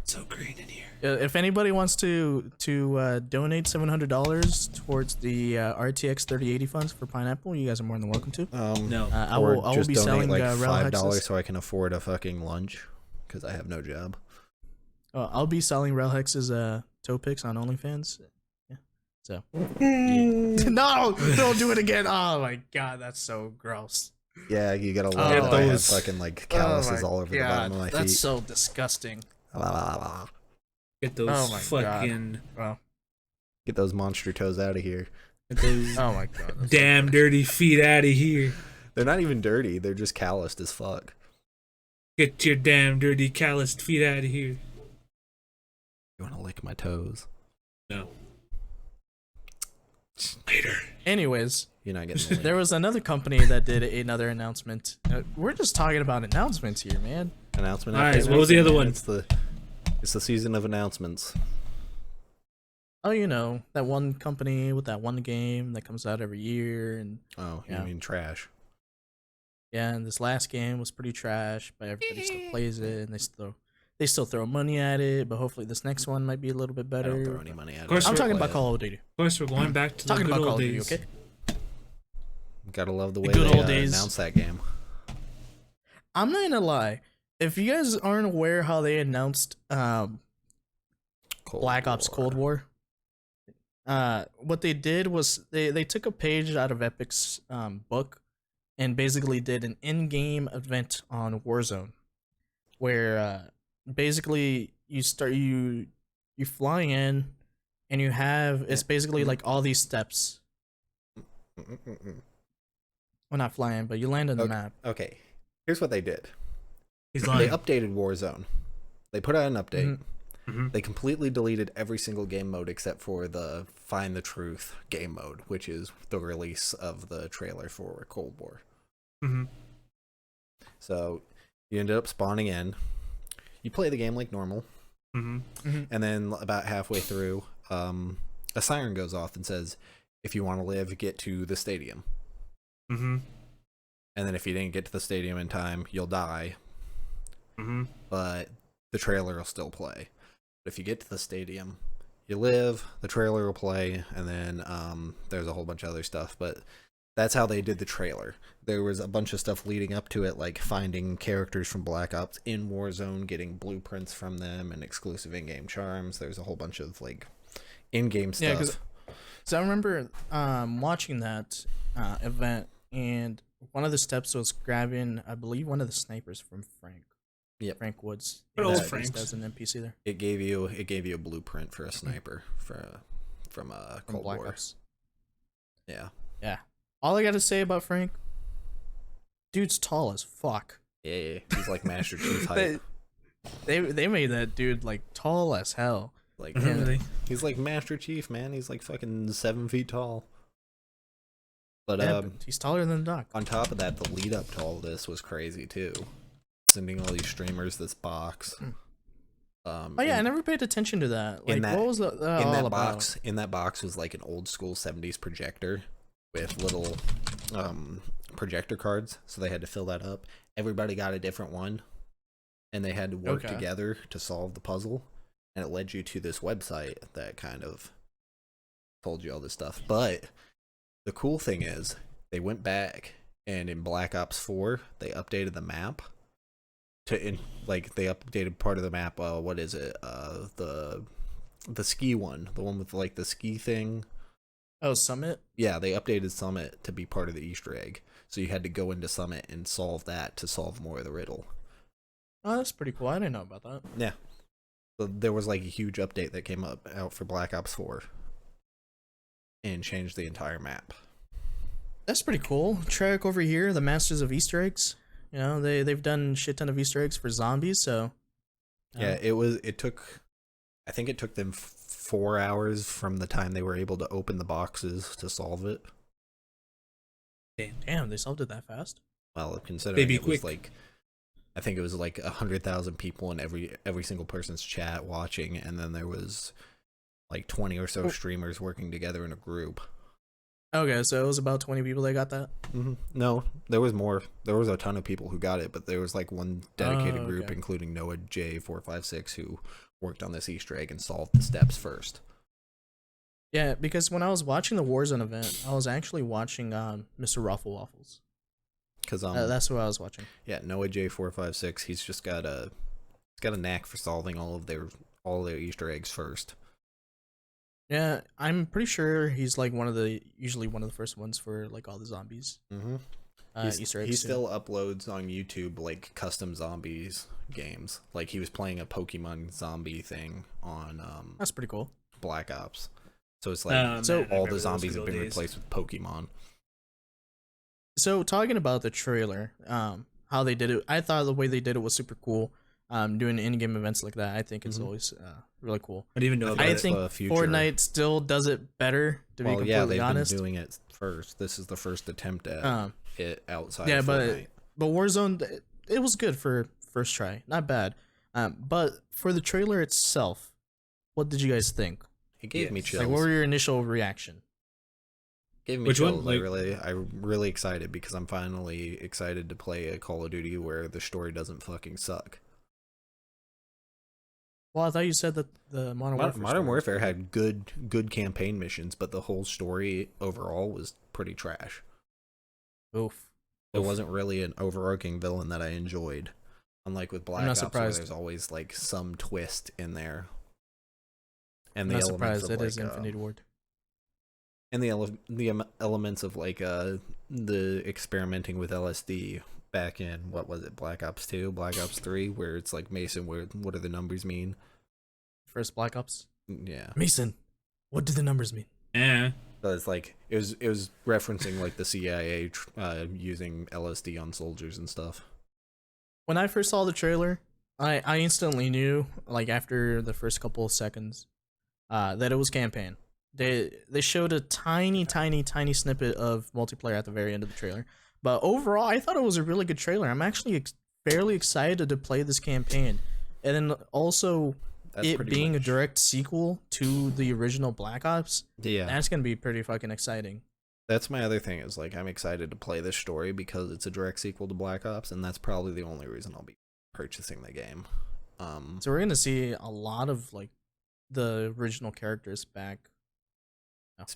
So green in here. If anybody wants to donate $700 towards the RTX 3080 funds for Pineapple, you guys are more than welcome to. No. I will be selling like REL $5 hexes. so I can afford a fucking lunch because I have no job. I'll be selling REL hexes toe picks on OnlyFans. Yeah. So no, don't do it again. Oh my god, that's so gross. Yeah, you gotta love that I have fucking like calluses all over the bottom of my feet. That's so disgusting. Get those fucking Get those monster toes out of here. get those Oh my god. damn dirty feet out of here. They're not even dirty. They're just calloused as fuck. Get your damn dirty calloused feet out of here. You want to lick my toes? No. Later. Anyways, You're not getting the link. there was another company that did another announcement. We're just talking about announcements here, man. Announcement. All right, after what was the other announcement, one? It's the season of announcements. Oh, you know, that one company with that one game that comes out every year, and Oh, Yeah. you mean trash? yeah, and this last game was pretty trash, but everybody still plays it, and they still throw money at it. But hopefully, this next one might be a little bit I better. don't throw any money at Of course it. I'm we're- talking Play about it. Call of Duty. Of course, we're going back to the Talking good about old Call of Duty, days. okay? Gotta love the way good they old days. announce that game. I'm not gonna lie. If you guys aren't aware how they announced Black Ops Cold War, what they did was they took a page out of Epic's book and basically did an in-game event on Warzone, where basically you fly in and you have it's basically like all these steps. Well, not flying, but you land on the map. Okay, here's what they did. He's They lying. updated Warzone. They put out an update. Mhm. They completely deleted every single game mode except for the Find the Truth game mode, which is the release of the trailer for Cold War. Mhm. So you ended up spawning in. You play the game like normal, Mhm. and then about halfway through, a siren goes off and says, "If you want to live, get to the stadium." Mhm. And then if you didn't get to the stadium in time, you'll die. Mhm. But the trailer will still play. But if you get to the stadium, you live, the trailer will play, and then there's a whole bunch of other stuff. But that's how they did the trailer. There was a bunch of stuff leading up to it, like finding characters from Black Ops in Warzone, getting blueprints from them, and exclusive in-game charms. There's a whole bunch of like in-game stuff. Yeah, 'cause So I remember watching that event, and one of the steps was grabbing, I believe, one of the snipers from Frank. Yep. Frank Woods. Good old That Franks. as an NPC there. It gave you a blueprint for a sniper from From Cold Black War. Ops. Yeah. Yeah. All I gotta say about Frank, dude's tall as fuck. Yeah, he's like Master Chief height. They made that dude like tall as hell. Like Really? he's like Master Chief, man. He's like fucking 7 feet tall. But Yeah, but he's taller than Doc. on top of that, the lead up to all this was crazy too. Sending all these streamers this box. Oh yeah, I never paid attention to that. Like, in that- what was that all that about? box, in that box was like an old school 70s projector with little projector cards, so they had to fill that up. Everybody got a different one, and they had to work Okay. together to solve the puzzle, and it led you to this website that kind of told you all this stuff. But the cool thing is they went back, and in Black Ops 4 they updated the map they updated part of the map. What is it? The ski one, the one with like the ski thing. Oh, Summit. Yeah, they updated Summit to be part of the Easter egg, so you had to go into Summit and solve that to solve more of the riddle. Oh, that's pretty cool. I didn't know about that. Yeah, so there was like a huge update that came out for Black Ops 4 and changed the entire map. That's pretty cool. Treyarch over here, the masters of Easter eggs. You know, they've done shit ton of Easter eggs for zombies. So Yeah, I think it took them 4 hours from the time they were able to open the boxes to solve it. damn, they solved it that fast. Well, considering They be it was quick. like, I think it was like 100,000 people in every single person's chat watching, and then there was like 20 or so streamers working together in a group. Okay, so it was about 20 people that got that. No, there was more. There was a ton of people who got it, but there was like one dedicated group, okay. including Noah J456, who worked on this Easter egg and solved the steps first. Yeah, because when I was watching the Warzone event, I was actually watching Mr. Ruffle Waffles. Because That's what I was watching. yeah, Noah J456, he's got a knack for solving all their Easter eggs first. Yeah, I'm pretty sure he's like usually one of the first ones for like all the zombies. Easter eggs. He still uploads on YouTube like custom zombies games. Like he was playing a Pokemon zombie thing on That's pretty cool. Black Ops. So it's like so man, all the zombies have been replaced with Pokemon. So talking about the trailer, how they did it, I thought the way they did it was super cool. Doing in-game events like that, I think is always really cool. I didn't even know about I it. think Fortnite still does it better. To be completely honest, been doing it first. This is the first attempt at it outside. Yeah, of Fortnite. but Warzone, it was good for first try, not bad. But for the trailer itself, what did you guys think? It gave me chills. Like, what were your initial reaction? Gave me Which chills. one? I'm really excited because I'm finally excited to play a Call of Duty where the story doesn't fucking suck. Well, I thought you said that the Modern Warfare had good campaign missions, but the whole story overall was pretty trash. Oof. It wasn't really an overarching villain that I enjoyed. Unlike with Black Ops, where there's always like some twist in there. And I'm not surprised. It is Infinity Ward. And the elements of like the experimenting with LSD back in, what was it, Black Ops 2, Black Ops 3, where it's like, Mason, what do the numbers mean? First Black Ops? Yeah. Mason, what do the numbers mean? Yeah. So it's like, it was referencing like the CIA using LSD on soldiers and stuff. When I first saw the trailer, I instantly knew, like after the first couple of seconds, that it was campaign. They showed a tiny snippet of multiplayer at the very end of the trailer. But overall, I thought it was a really good trailer. I'm actually fairly excited to play this campaign. And then also, it being a direct sequel to the original Black Ops, that's going to be pretty fucking exciting. That's my other thing, is like, I'm excited to play this story because it's a direct sequel to Black Ops, and that's probably the only reason I'll be purchasing the game. So we're going to see a lot of like the original characters back.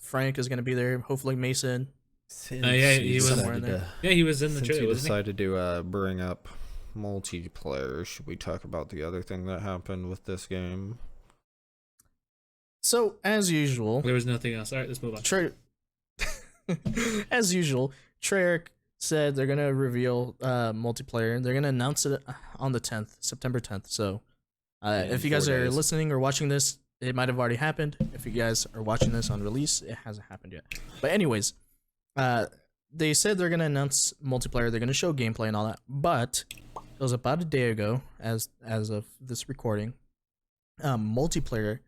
Frank is going to be there. Hopefully Mason. Yeah, he was somewhere in there. Yeah, he was in the Since trailer. you decided to bring up multiplayer, should we talk about the other thing that happened with this game? So as usual, There was nothing else. All right, let's move on. As usual, Treyarch said they're gonna reveal multiplayer. They're gonna announce it on the 10th, September 10th. So if you guys are listening or watching this, it might have already happened. If you guys are watching this on release, it hasn't happened yet. But anyways, they said they're gonna announce multiplayer. They're gonna show gameplay and all that. But it was about a day ago, as of this recording, multiplayer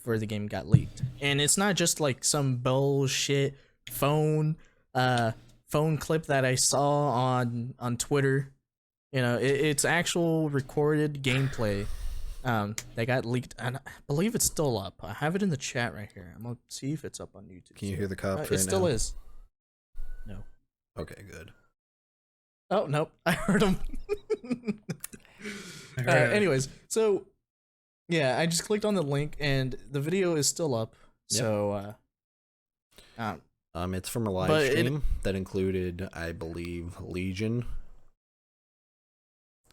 for the game got leaked, and it's not just like some bullshit phone clip that I saw on Twitter. You know, it's actual recorded gameplay. They got leaked, and I believe it's still up. I have it in the chat right here. I'm gonna see if it's up on YouTube. Can you hear the cops right now? It still is. No. Okay, good. Oh, nope. I heard him. Anyways, so yeah, I just clicked on the link and the video is still up. Yep. So it's from a live stream that included, I believe, Legion.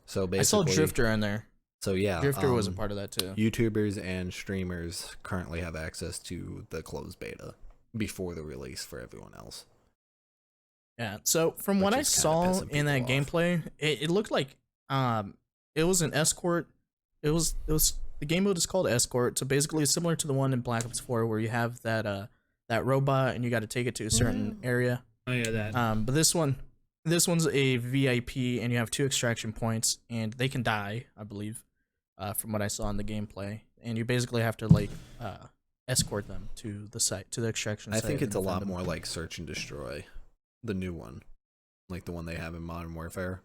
So basically, I saw Drifter in there. So yeah, Drifter was a part of that too. YouTubers and streamers currently have access to the closed beta before the release for everyone else. Yeah. So from what I saw in that gameplay, it looked like it was an escort. It was the game mode is called Escort. So basically, it's similar to the one in Black Ops 4 where you have that robot and you got to take it to a certain area. Oh yeah, that. But this one's a VIP and you have 2 extraction points and they can die, I believe. From what I saw in the gameplay, and you basically have to like escort them to the site, to the extraction site. I think it's a lot more like Search and Destroy, the new one, like the one they have in Modern Warfare,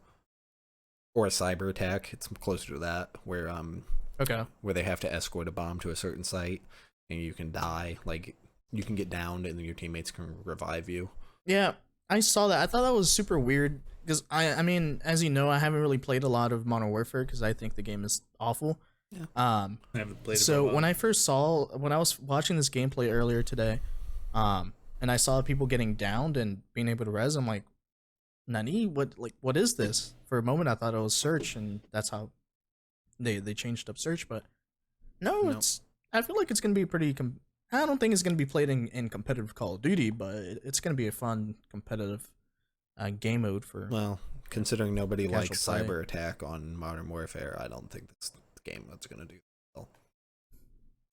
or a Cyber Attack. It's closer to that, where where they have to escort a bomb to a certain site, and you can die. Like you can get downed and your teammates can revive you. Yeah, I saw that. I thought that was super weird because I mean, as you know, I haven't really played a lot of Modern Warfare because I think the game is awful. Yeah. I haven't played it for a So while. when I was watching this gameplay earlier today, and I saw people getting downed and being able to res, I'm like, Nani, what is this? For a moment, I thought it was search, and that's how they changed up search. But no, Nope. I feel like it's gonna be pretty. I don't think it's gonna be played in competitive Call of Duty, but it's gonna be a fun competitive game mode for. Well, considering nobody Casual likes play. cyber attack on Modern Warfare, I don't think that's the game that's gonna do well.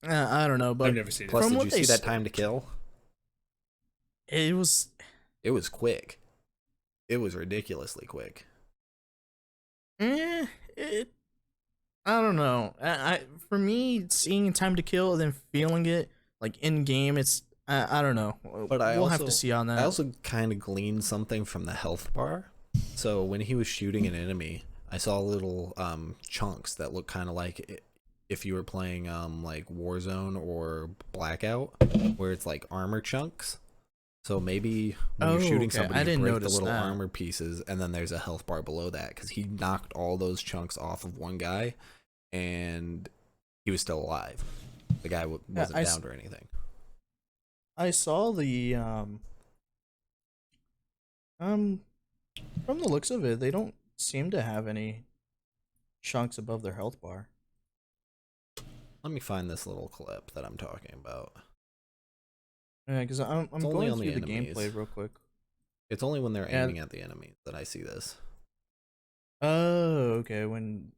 I don't know, but I've never seen Plus, it. From did what you they see that s- time to kill? it was. It was quick. It was ridiculously quick. I don't know. For me, seeing Time to Kill and then feeling it like in game, it's I don't know. But We'll have to see on that. I also kind of gleaned something from the health bar. So when he was shooting an enemy, I saw little chunks that look kind of like if you were playing like Warzone or Blackout, where it's like armor chunks. So maybe when you're shooting okay. somebody, I you didn't break the notice little that. armor pieces, and then there's a health bar below that because he knocked all those chunks off of one guy, and he was still alive. The guy wasn't downed or anything. I saw the from the looks of it, they don't seem to have any chunks above their health bar. Let me find this little clip that I'm talking about. Yeah, because I'm It's only going on the through the enemies. gameplay real quick. It's only when they're Yeah. aiming at the enemy that I see this. Oh, okay. When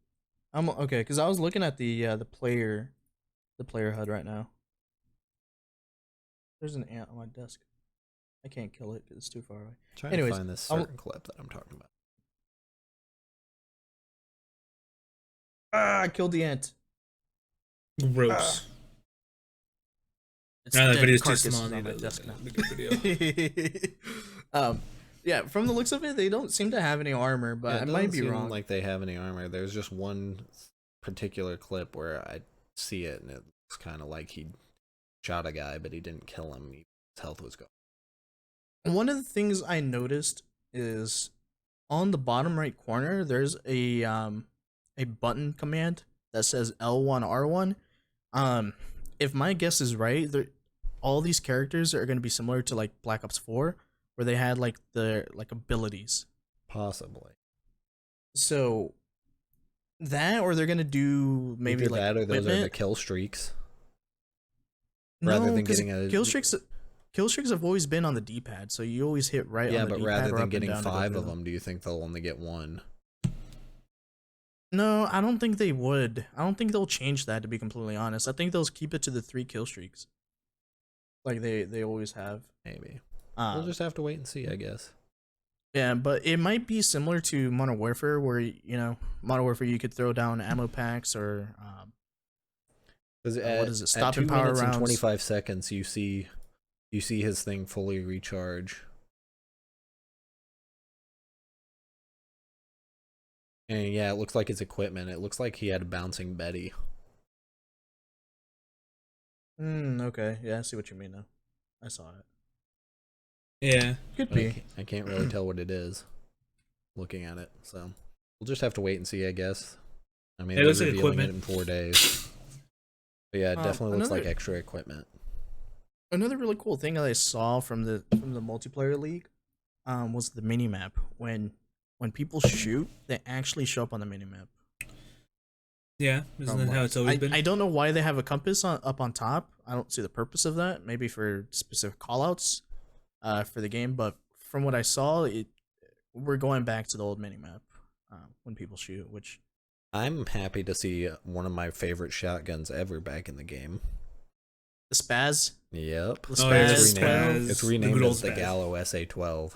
I'm okay, because I was looking at the player HUD right now. There's an ant on my desk. I can't kill it because it's too far away. Trying Anyways, to find this certain clip that I'm talking about. I killed the ant. Gross. It's That dead video's too carcass small. on I my need desk to now. look at the video. Yeah, from the looks of it, they don't seem to have any armor, but Yeah, I it might doesn't be seem wrong. like they have any armor. There's just one particular clip where I see it, and it looks kind of like he shot a guy, but he didn't kill him. His health was gone. One of the things I noticed is on the bottom right corner, there's a button command that says L1 R1. If my guess is right, all these characters are going to be similar to like Black Ops 4, where they had like the abilities. Possibly. So that, or they're going to do maybe Either like that, or those are the equipment. kill streaks. No, rather than 'cause getting a kill streaks have always been on the D-pad, so you always hit right yeah, on the but D-pad rather or up than and getting down to go 5 through of them, do you think they'll only get one? No, I don't think they would. I don't think they'll change that, to be completely honest. I think they'll keep it to the 3 kill streaks, like they always have. Maybe. We'll just have to wait and see, I guess. Yeah, but it might be similar to Modern Warfare, where Modern Warfare you could throw down ammo packs or Because what is it? at Stopping 2 power minutes and rounds. 25 seconds, you see his thing fully recharge. And yeah, it looks like his equipment. It looks like he had a bouncing Betty. Okay, yeah, I see what you mean now. I saw it. Yeah. Could But be. I can't really tell what it is looking at it. So we'll just have to wait and see, I guess. I mean, It they're looks like revealing it equipment. in 4 days. But yeah, it definitely looks like another- extra equipment. Another really cool thing that I saw from the multiplayer league, was the mini map. When people shoot, they actually show up on the mini map. Yeah. Isn't that how it's always been? I don't know why they have a compass up on top. I don't see the purpose of that. Maybe for specific callouts, for the game. But from what I saw, we're going back to the old mini map, when people shoot. Which I'm happy to see one of my favorite shotguns ever back in the game. the spaz. Yep. The Oh, yeah, spaz the 12. Spaz. It's The renamed good old as the Spaz. Gallo SA-12.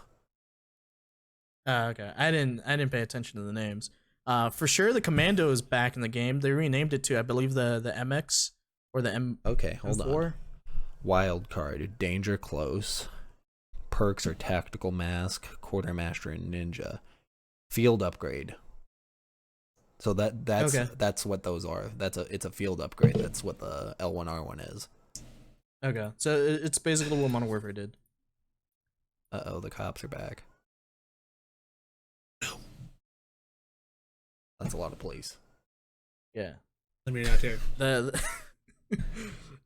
Okay, I didn't pay attention to the names. For sure, the Commando is back in the game. They renamed it to, I believe, the MX or the M. Okay, hold M4. on. Wild card, danger close. Perks are tactical mask, quartermaster, and ninja. Field upgrade. So that's Okay. that's what those are. It's a field upgrade. That's what the L1R1 is. Okay, so it's basically what Modern Warfare did. Uh-oh, the cops are back. That's a lot of police. Yeah. Let me out here.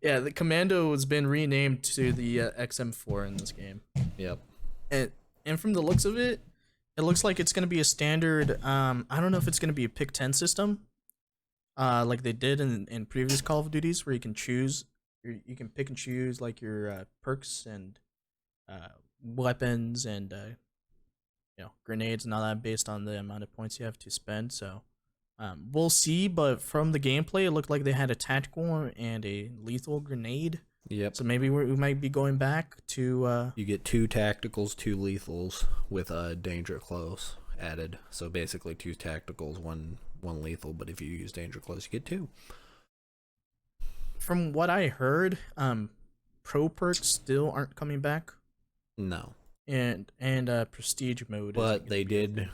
Yeah, the Commando has been renamed to the XM4 in this game. Yep. And from the looks of it, it looks like it's gonna be a standard. I don't know if it's gonna be a pick 10 system, like they did in previous Call of Duties, where you can choose, you can pick and choose like your perks and weapons and grenades and all that based on the amount of points you have to spend. So we'll see, but from the gameplay, it looked like they had a tactical and a lethal grenade. Yep. So maybe we might be going back to. You get 2 tacticals, 2 lethals with danger close added. So basically 2 tacticals, one lethal. But if you use danger close, you get 2. From what I heard, pro perks still aren't coming back. No. And prestige mode. But they did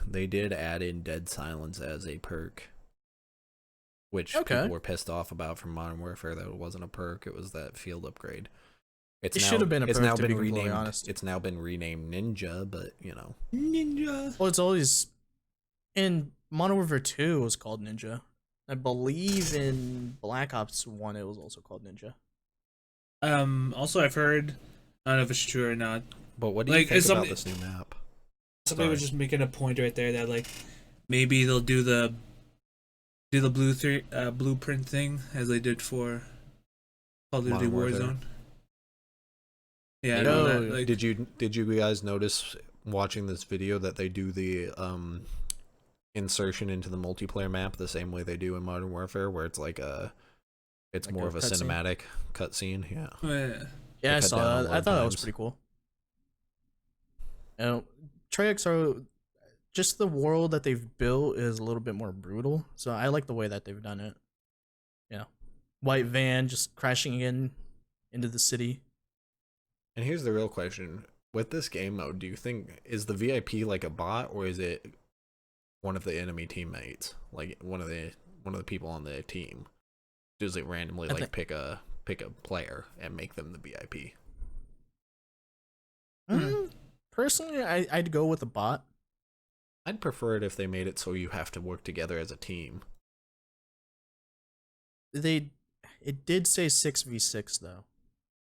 add in dead silence as a perk, which people were pissed off about from Modern Warfare. That it wasn't a perk; it was that field upgrade. It should have been a perk. It's now to been be completely renamed. honest. It's now been renamed Ninja, but Ninja. Well, it's always in Modern Warfare 2. It was called Ninja. I believe in Black Ops 1 it was also called Ninja. Also, I've heard, I don't know if it's true or not. But what do you think about this new map? Somebody was just making a point right there that like maybe they'll do the blueprint thing as they did for Call of Duty Warzone. Yeah, I know that. Like, did you guys notice watching this video that they do the insertion into the multiplayer map the same way they do in Modern Warfare, where it's like it's more of a cinematic cutscene? Yeah. Oh, yeah. Yeah, I saw that. I thought that was pretty cool. Treyarch are just the world that they've built is a little bit more brutal, so I like the way that they've done it. White van just crashing into the city. And here's the real question: with this game mode, do you think is the VIP like a bot, or is it one of the enemy teammates, like one of the people on the team? Does it randomly pick a player and make them the VIP? Personally, I'd go with a bot. I'd prefer it if they made it so you have to work together as a team. It did say 6v6 though.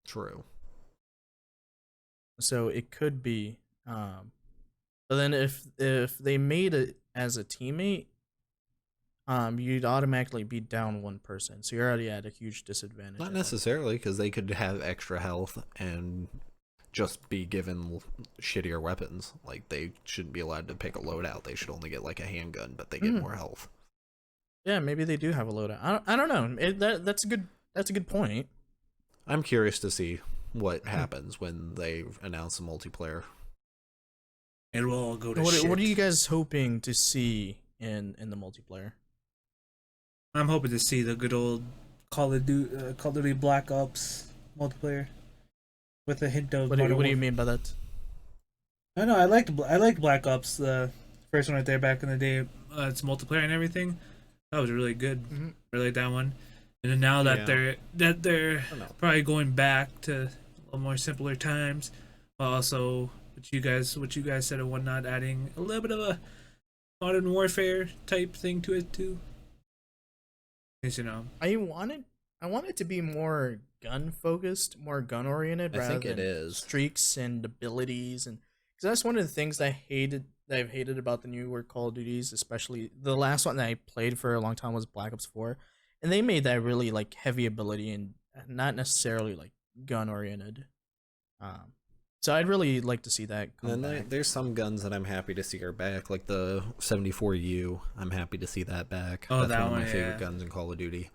True. So it could be. But then if they made it as a teammate, you'd automatically be down one person. So you're already at a huge disadvantage. Not necessarily, because they could have extra health and just be given shittier weapons. Like, they shouldn't be allowed to pick a loadout. They should only get like a handgun, but they get more health. Yeah, maybe they do have a loadout. I don't know. That's a good point. I'm curious to see what happens when they announce the multiplayer. It will all go to shit. What are you guys hoping to see in the multiplayer? I'm hoping to see the good old Call of Duty Black Ops multiplayer with a hint of. What do you mean by that? I know I liked Black Ops, the first one right there back in the day. It's multiplayer and everything. That was really good. Really like that one. And then now that they're probably going back to a little more simpler times, but also what you guys said and whatnot, adding a little bit of a Modern Warfare type thing to it too. Because I want it to be more gun focused, more gun oriented, rather than streaks and abilities, and because that's one of the things that I've hated about the newer Call of Duties, especially the last one that I played for a long time was Black Ops 4, and they made that really like heavy ability and not necessarily like gun oriented. So I'd really like to see that come back. There's some guns that I'm happy to see are back, like the 74U. I'm happy to see that back. Oh, that's one of my favorite guns in Call of Duty.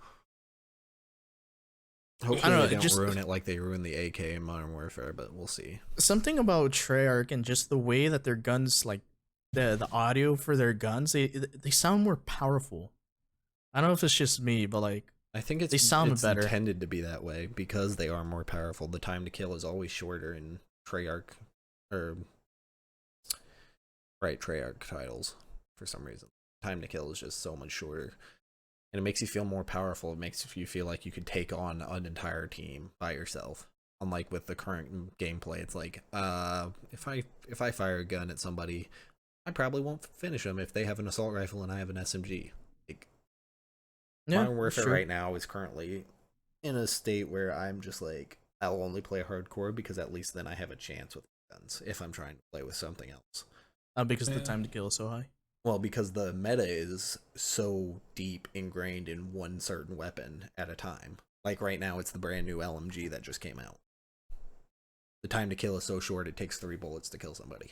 Hopefully they don't ruin it like they ruined the AK in Modern Warfare, but we'll see. Something about Treyarch and just the way that their guns, like the audio for their guns, they sound more powerful. I don't know if it's just me, but like I think they sound better. Intended to be that way because they are more powerful. The time to kill is always shorter in Treyarch titles for some reason. Time to kill is just so much shorter. And it makes you feel more powerful. It makes you feel like you could take on an entire team by yourself. Unlike with the current gameplay, it's like, if I fire a gun at somebody, I probably won't finish them if they have an assault rifle and I have an SMG. Like, Modern Warfare right now is currently in a state where I'm just like, I'll only play hardcore because at least then I have a chance with guns if I'm trying to play with something else. Because the time to kill is so high. Well, because the meta is so deep ingrained in one certain weapon at a time. Like right now, it's the brand new LMG that just came out. The time to kill is so short, it takes 3 bullets to kill somebody.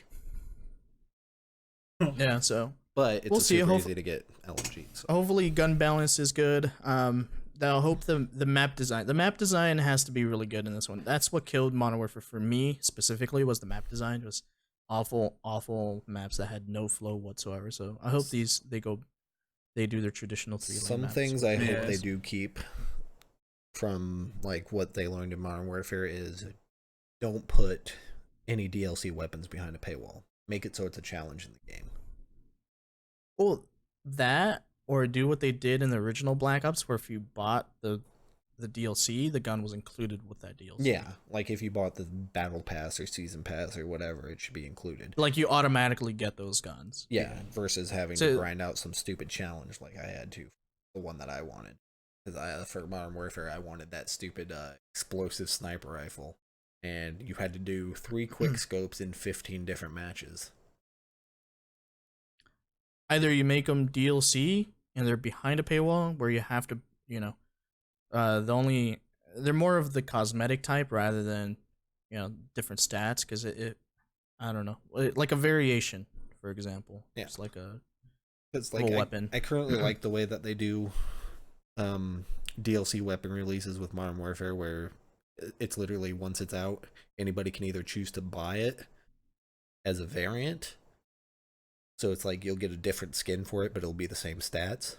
Yeah, so. But it's super easy to get LMG. So. Hopefully, gun balance is good. I'll hope the map design. The map design has to be really good in this one. That's what killed Modern Warfare for me specifically. Was the map design. It was awful maps that had no flow whatsoever. So I hope they do their traditional 3-lane Some maps. things I hope they do keep from like what they learned in Modern Warfare is don't put any DLC weapons behind a paywall. Make it so it's a challenge in the game. Well, that or do what they did in the original Black Ops, where if you bought the DLC, the gun was included with that DLC. Yeah, like if you bought the Battle Pass or Season Pass or whatever, it should be included. Like you automatically get those guns. Yeah, versus having to grind out some stupid challenge like I had to, the one that I wanted. Because for Modern Warfare, I wanted that stupid explosive sniper rifle. And you had to do 3 quick scopes in 15 different matches. Either you make them DLC and they're behind a paywall where you have to, they're more of the cosmetic type rather than, different stats, because I don't know, like a variation, for example. Yeah. It's like a weapon. I currently like the way that they do DLC weapon releases with Modern Warfare, where it's literally once it's out, anybody can either choose to buy it as a variant. So it's like you'll get a different skin for it, but it'll be the same stats.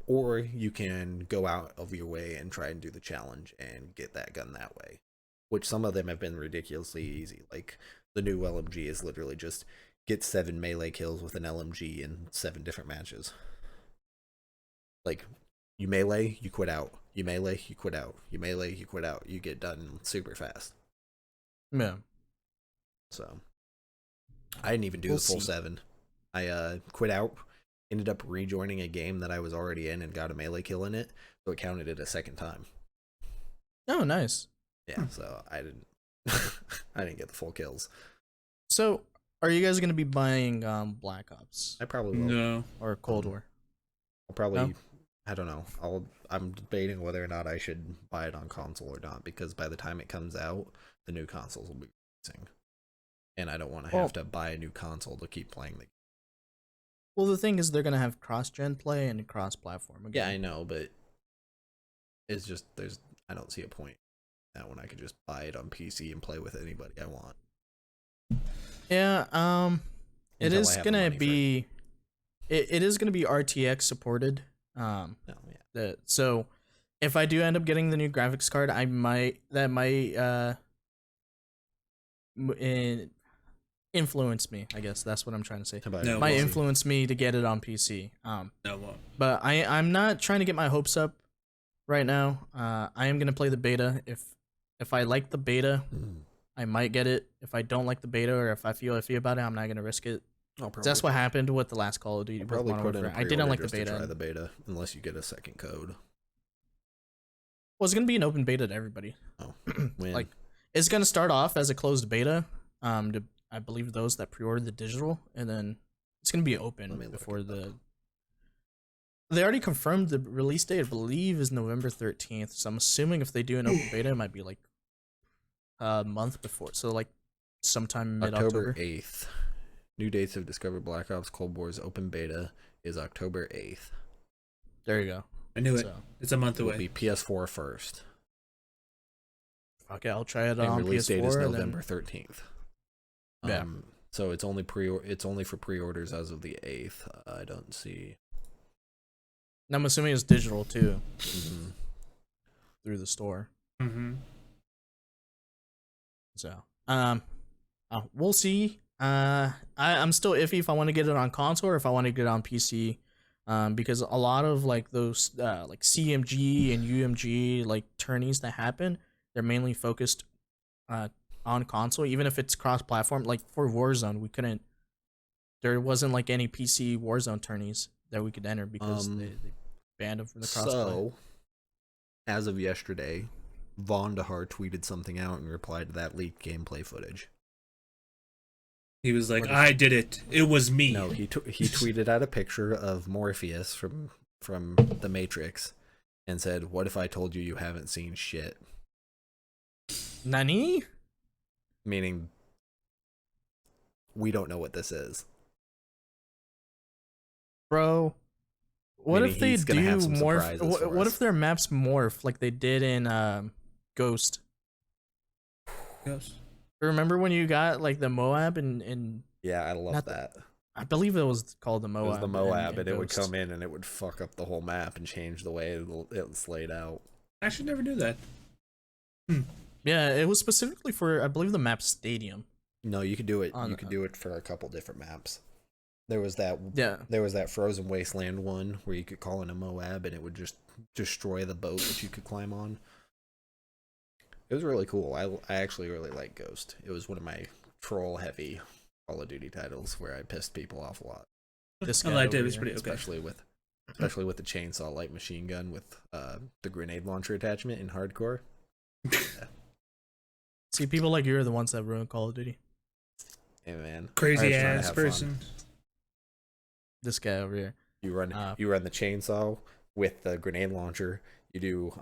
Or you can go out of your way and try and do the challenge and get that gun that way. Which some of them have been ridiculously easy. Like the new LMG is literally just get 7 melee kills with an LMG in 7 different matches. Like you melee, you quit out. You melee, you quit out. You melee, you quit out. You get done super fast. Yeah. So I didn't even do the full 7. I quit out, ended up rejoining a game that I was already in and got a melee kill in it, so it counted it a second time. Oh, nice. Yeah, so I didn't I didn't get the full kills. So, are you guys going to be buying Black Ops? I probably will. No. Or Cold War? I'll probably I don't know. I'm debating whether or not I should buy it on console or not, because by the time it comes out, the new consoles will be releasing. And I don't want to have to buy a new console to keep playing the game. Well, the thing is, they're gonna have cross-gen play and cross-platform again. Yeah, I know, but it's just I don't see a point that when I could just buy it on PC and play with anybody I want. Yeah, it is gonna be RTX supported. So if I do end up getting the new graphics card, that might influence me. I guess that's what I'm trying to say. No, might influence me to get it on PC. No, it won't. But I'm not trying to get my hopes up right now. I am gonna play the beta. If I like the beta, I might get it. If I don't like the beta, or if I feel iffy about it, I'm not gonna risk it. That's what happened with the last Call of Duty. Probably put in a I didn't like the to beta. try the beta unless you get a second code. Well, it's gonna be an open beta to everybody. Oh, when? Like it's gonna start off as a closed beta. To I believe those that pre-ordered the digital, and then it's gonna be open before the. They already confirmed the release date. I believe is November 13th. So I'm assuming if they do an open beta, it might be like a month before. So like sometime mid-October. October 8th. New dates of Discover Black Ops Cold War's open beta is October 8th. There you go. I knew it. It's a month away. It'll be PS4 first. Okay, I'll try it and on release PS4. Date is November 13th. Yeah. So it's only for pre-orders as of the 8th. I don't see. And I'm assuming it's digital too. Mm-hmm. Through the store. Mm-hmm. So, we'll see. I'm still iffy if I want to get it on console or if I want to get it on PC. Because a lot of like those like CMG and UMG like tourneys that happen, they're mainly focused uh on console, even if it's cross platform. Like for Warzone, we couldn't. There wasn't like any PC Warzone tourneys that we could enter because they banned them from the crossplay. So, as of yesterday, Vondahar tweeted something out in reply to that leaked gameplay footage. He was like, "I did it. It was me." No, he tweeted out a picture of Morpheus from The Matrix, and said, "What if I told you you haven't seen shit?" Nani? Meaning, we don't know what this is. Bro, what Meaning if they he's gonna have do some morph? surprises for What us. if their maps morph like they did in Ghost? Yes. Remember when you got like the Moab and Yeah, I love that. I believe it was called the Moab. It was the Moab, and it would Ghost. come in and it would fuck up the whole map and change the way it's laid out. I actually never knew that. Yeah, it was specifically for I believe the map Stadium. No, you could do it. You could do it for a couple different maps. There was that. Yeah. There was that Frozen Wasteland one where you could call in a Moab and it would just destroy the boat that you could climb on. It was really cool. I actually really like Ghost. It was one of my troll heavy Call of Duty titles where I pissed people off a lot. This I guy liked it. It over was here. pretty okay. Especially with the chainsaw light machine gun with the grenade launcher attachment in hardcore. See, people like you are the ones that ruin Call of Duty. Hey man, Crazy I was trying to ass have person. fun. This guy over here. You run the chainsaw with the grenade launcher. You do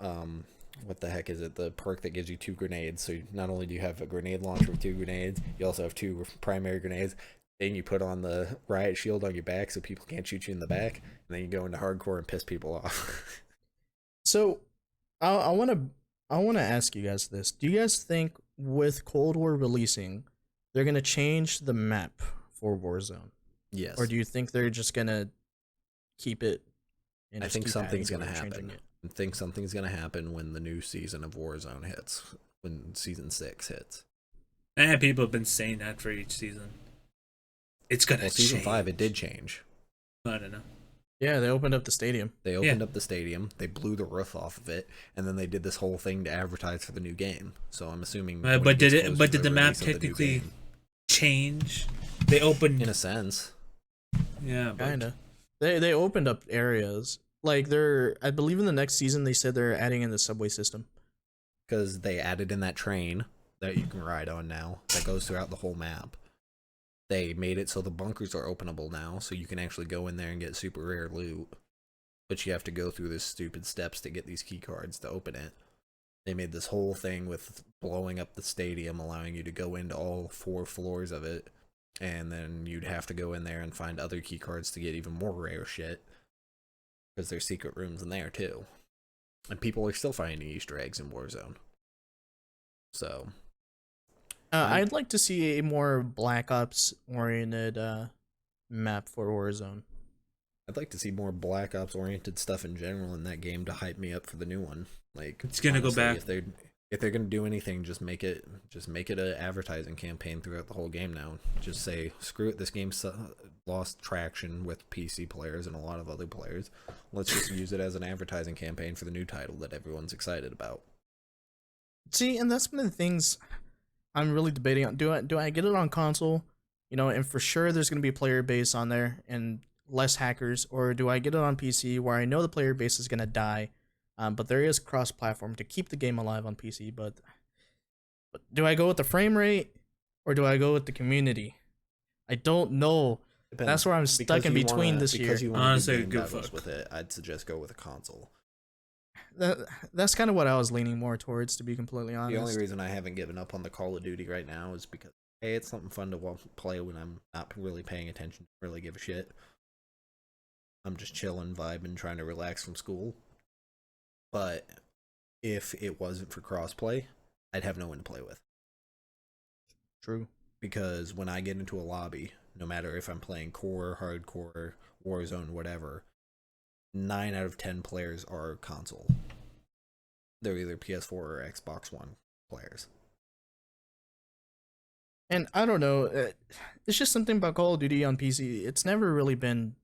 what the heck is it? The perk that gives you 2 grenades. So not only do you have a grenade launcher with 2 grenades, you also have 2 primary grenades. Then you put on the riot shield on your back so people can't shoot you in the back, and then you go into hardcore and piss people off. So, I want to ask you guys this. Do you guys think with Cold War releasing, they're gonna change the map for Warzone? Yes. Or do you think they're just gonna keep it? And I just think keep something's adding to gonna it, changing happen. it? I think something's gonna happen when the new season of Warzone hits. When season 6 hits. And people have been saying that for each season. It's gonna change. Season 5 it did change. I don't know. Yeah, they opened up the stadium. They opened up the stadium, they blew the roof off of it, and then they did this whole thing to advertise for the new game. So I'm assuming. But did the map technically change? They opened in a sense. Yeah, but Kinda. They opened up areas. Like I believe in the next season they said they're adding in the subway system. Because they added in that train that you can ride on now that goes throughout the whole map. They made it so the bunkers are openable now, so you can actually go in there and get super rare loot. But you have to go through this stupid steps to get these key cards to open it. They made this whole thing with blowing up the stadium, allowing you to go into all 4 floors of it, and then you'd have to go in there and find other key cards to get even more rare shit. Because there's secret rooms in there too. And people are still finding Easter eggs in Warzone. So I'd like to see a more Black Ops oriented map for Warzone. I'd like to see more Black Ops oriented stuff in general in that game to hype me up for the new one. Like, it's gonna honestly, go back. If they're gonna do anything, just make it an advertising campaign throughout the whole game now. Just say, screw it, this game's lost traction with PC players and a lot of other players. Let's just use it as an advertising campaign for the new title that everyone's excited about. See, and that's one of the things I'm really debating on. Do I get it on console? You know, and for sure there's gonna be a player base on there and less hackers, or do I get it on PC where I know the player base is gonna die, but there is cross-platform to keep the game alive on PC? But do I go with the frame rate or do I go with the community? I don't know. Depends. That's where I'm stuck in between this year. Because you want Honestly, to do good battles fuck. with it, I'd suggest go with a console. That's kind of what I was leaning more towards, to be completely honest. The only reason I haven't given up on the Call of Duty right now is because, hey, it's something fun to play when I'm not really paying attention, really give a shit. I'm just chilling, vibing, trying to relax from school. But if it wasn't for crossplay, I'd have no one to play with. True. Because when I get into a lobby, no matter if I'm playing core, hardcore, Warzone, whatever, 9 out of 10 players are console. They're either PS4 or Xbox One players. And I don't know, it's just something about Call of Duty on PC. It's never really been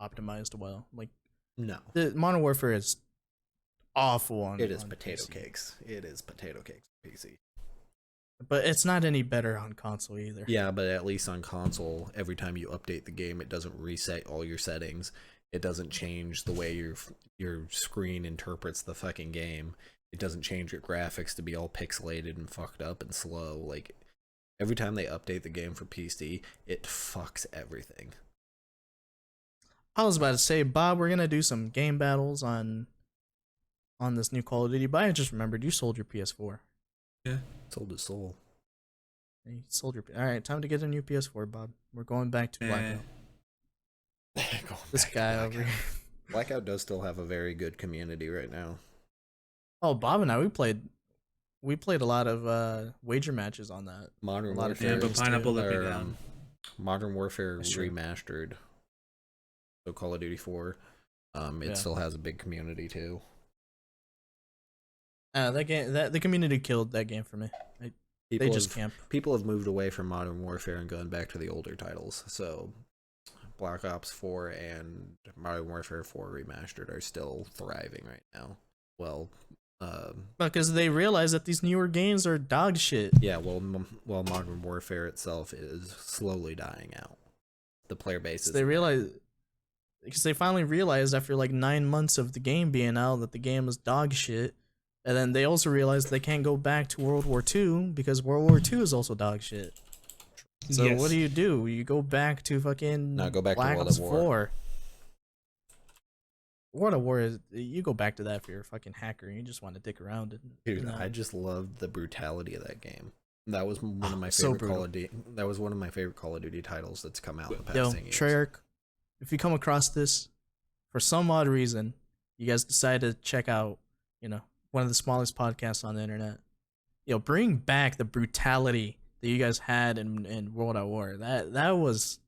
optimized well. Like, No. the Modern Warfare is awful on It is on potato PC. cakes. It is potato cakes on PC. But it's not any better on console either. Yeah, but at least on console, every time you update the game, it doesn't reset all your settings. It doesn't change the way your screen interprets the fucking game. It doesn't change your graphics to be all pixelated and fucked up and slow. Like, every time they update the game for PC, it fucks everything. I was about to say, Bob, we're gonna do some game battles on this new Call of Duty, but I just remembered you sold your PS4. Yeah. Sold his soul. You sold your. All right, time to get a new PS4, Bob. We're going back to Blackout. This guy over here. Blackout does still have a very good community right now. Oh, Bob and I, we played a lot of wager matches on that. Modern a lot Warfare, of but Pineapple let me or, down. Modern Warfare That's true. Remastered. So Call of Duty 4. It still has a big community too. That game, the community killed that game for me. They just camp. People have moved away from Modern Warfare and gone back to the older titles. So Black Ops 4 and Modern Warfare 4 Remastered are still thriving right now. Well, because they realize that these newer games are dog shit. yeah, well, Modern Warfare itself is slowly dying out. The player base is. They realize, because they finally realized after like 9 months of the game being out that the game was dog shit. And then they also realized they can't go back to World War II because World War II is also dog shit. So Yes. what do? You go back to fucking Go back Black to World Ops of War. 4. World of War is, you go back to that if you're a fucking hacker and you just want to dick around. Dude, I just loved the brutality of that game. That was one of my so favorite Call of Duty. That was one of my favorite Call of Duty titles that's come out in the past Yo, 10 years. Treyarch, if you come across this, for some odd reason, you guys decide to check out, one of the smallest podcasts on the internet. Bring back the brutality that you guys had in World at War. That was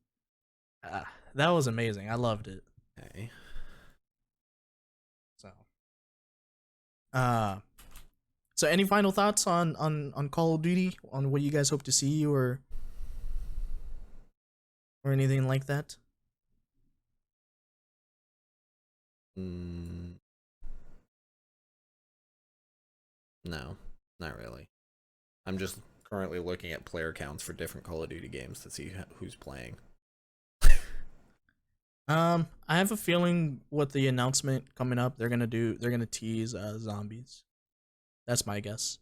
amazing. I loved it. Okay. So any final thoughts on Call of Duty, on what you guys hope to see or anything like that? No, not really. I'm just currently looking at player counts for different Call of Duty games to see who's playing. I have a feeling with the announcement coming up, they're gonna tease zombies. That's my guess.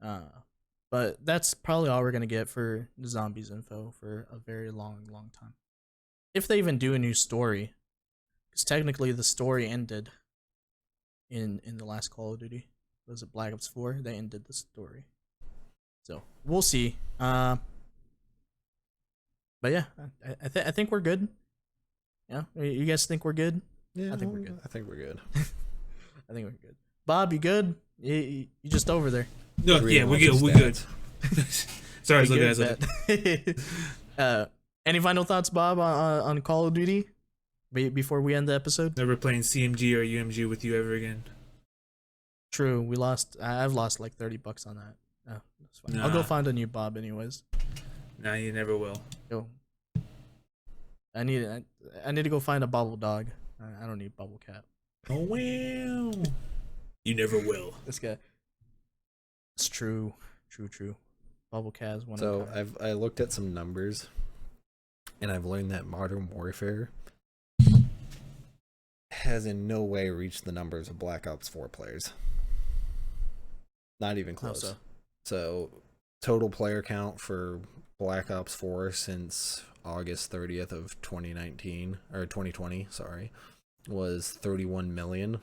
But that's probably all we're gonna get for the zombies info for a very long time. If they even do a new story, because technically the story ended in the last Call of Duty. Was it Black Ops 4? They ended the story. So we'll see. But yeah, I think we're good. Yeah, you guys think we're good? Yeah, I think we're good. I think we're good. I think we're good. Bob, you good? You just over there. No, yeah, we're good. We're good. Sorry, I was looking at something. Any final thoughts, Bob, on Call of Duty before we end the episode? Never playing CMG or UMG with you ever again. True, we lost. I've lost like $30 on that. Oh, that's fine. Nah. I'll go find a new Bob, anyways. Nah, you never will. Yo, I need to go find a bubble dog. I don't need bubble cat. Oh wow! You never will. This guy. It's true. Bubble cat is one. So I looked at some numbers, and I've learned that Modern Warfare has in no way reached the numbers of Black Ops 4 players. Not even close. So total player count for Black Ops 4 since August 30th of 2019 or 2020, was 31 million.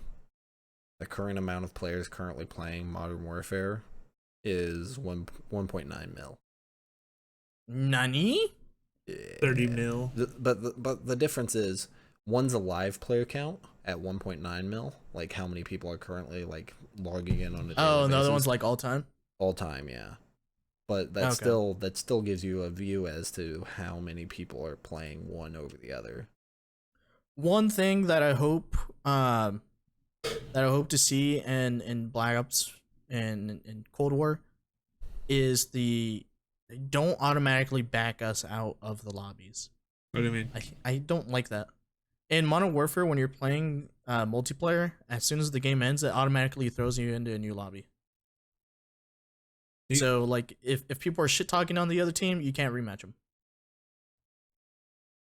The current amount of players currently playing Modern Warfare is 1.9 mil. Nani? Yeah. 30 mil. But the difference is one's a live player count at 1.9 mil, like how many people are currently like logging in on a daily Oh, and the other basis. one's like all time. All time, yeah. But that still gives you a view as to how many people are playing one over the other. One thing that I hope to see in Black Ops and in Cold War is they don't automatically back us out of the lobbies. What do you mean? I don't like that. In Modern Warfare, when you're playing multiplayer, as soon as the game ends, it automatically throws you into a new lobby. So like if people are shit talking on the other team, you can't rematch them.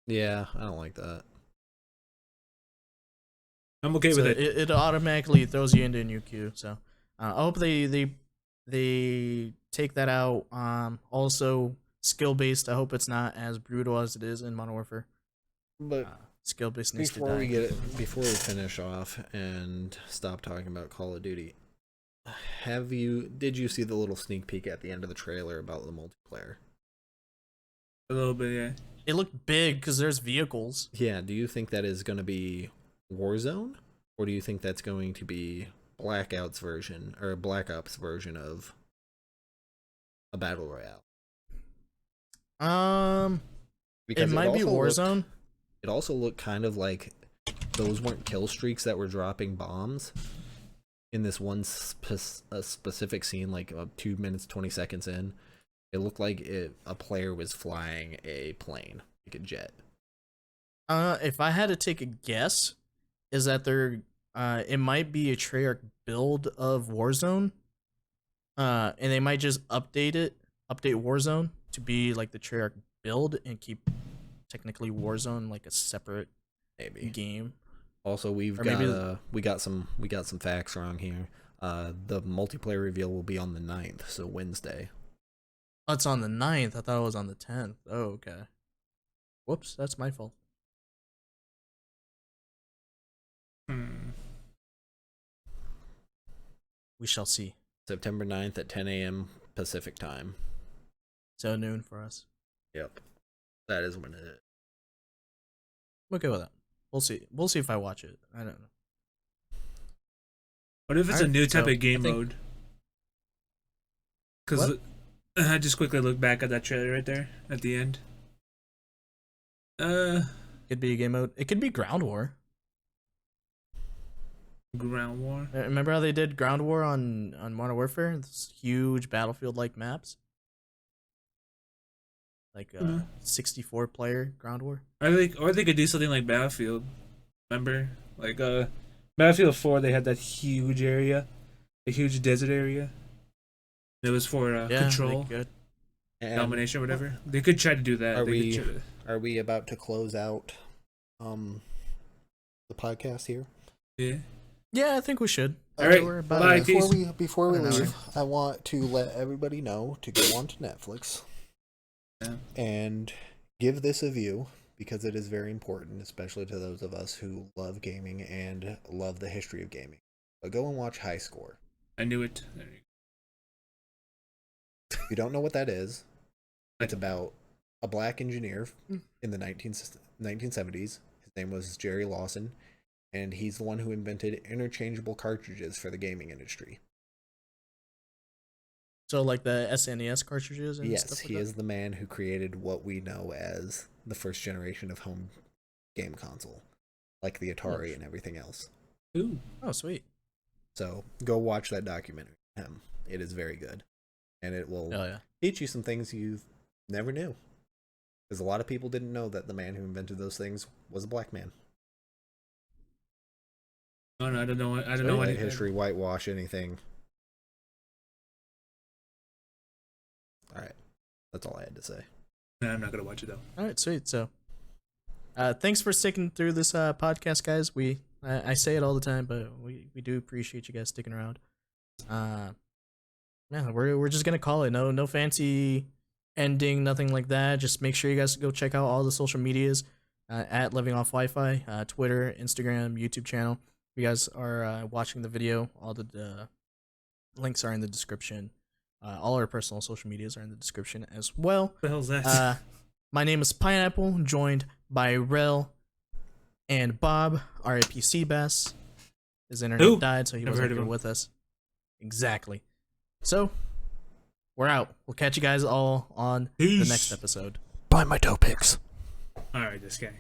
Yeah, I don't like that. I'm okay So with it. It automatically throws you into a new queue. So I hope they take that out. Also skill based. I hope it's not as brutal as it is in Modern Warfare. But skill based needs to before die. before we finish off and stop talking about Call of Duty, did you see the little sneak peek at the end of the trailer about the multiplayer? A little bit, yeah. It looked big because there's vehicles. Yeah, do you think that is going to be Warzone, or do you think that's going to be Black Ops version of a battle royale? Because it might be Warzone. It also looked kind of like those weren't kill streaks that were dropping bombs in this one specific scene, like 2 minutes 20 seconds in. It looked like a player was flying a plane, like a jet. If I had to take a guess, is that it might be a Treyarch build of Warzone, and they might just update Warzone to be like the Treyarch build and keep technically Warzone like a separate game. Also, we got some facts wrong here. The multiplayer reveal will be on the 9th, so Wednesday. Oh, it's on the 9th. I thought it was on the 10th. Oh, okay. Whoops, that's my fault. We shall see. September 9th at 10 a.m. Pacific time. So noon for us. Yep. That is when it is. I'm okay with that. We'll see. We'll see if I watch it. I don't know. What if it's a new type of game mode? Because I just quickly look back at that trailer right there at the end. Could be a game mode. It could be Ground War. Ground War. Remember how they did Ground War on Modern Warfare? This huge battlefield-like maps. Like 64 player Ground War. Or they could do something like Battlefield. Remember, like Battlefield 4, they had that huge area, a huge desert area. It was for control, domination, whatever. They could try to do that. Are we about to close out the podcast here? Yeah. Yeah, I think we should. All right. Bye. Before we leave, I want to let everybody know to go on to Netflix and give this a view, because it is very important, especially to those of us who love gaming and love the history of gaming. But go and watch High Score. I knew it. There you go. If you don't know what that is, it's about a black engineer in the 1970s. His name was Jerry Lawson, and he's the one who invented interchangeable cartridges for the gaming industry. So like the SNES cartridges and stuff like that? Yes, he is the man who created what we know as the first generation of home game console, like the Atari and everything else. Ooh. Oh, sweet. So go watch that documentary. It is very good, and it will teach you some things you never knew, because a lot of people didn't know that the man who invented those things was a black man. Oh no, I don't know. I don't know any history, whitewash, anything. All right, that's all I had to say. No, I'm not gonna watch it though. All right, sweet. So, thanks for sticking through this podcast, guys. I say it all the time, but we do appreciate you guys sticking around. Yeah, we're just gonna call it. No fancy ending, nothing like that. Just make sure you guys go check out all the social medias at Living Off Wi-Fi, Twitter, Instagram, YouTube channel. If you guys are watching the video, all the links are in the description. All our personal social medias are in the description as well. What the hell's that? My name is Pineapple, joined by Rel and Bob, RIP Seabass. His internet died, so he wasn't here with us. Exactly. So, we're out. We'll catch you guys all on the next episode. Buy my toe picks. Alright, this guy.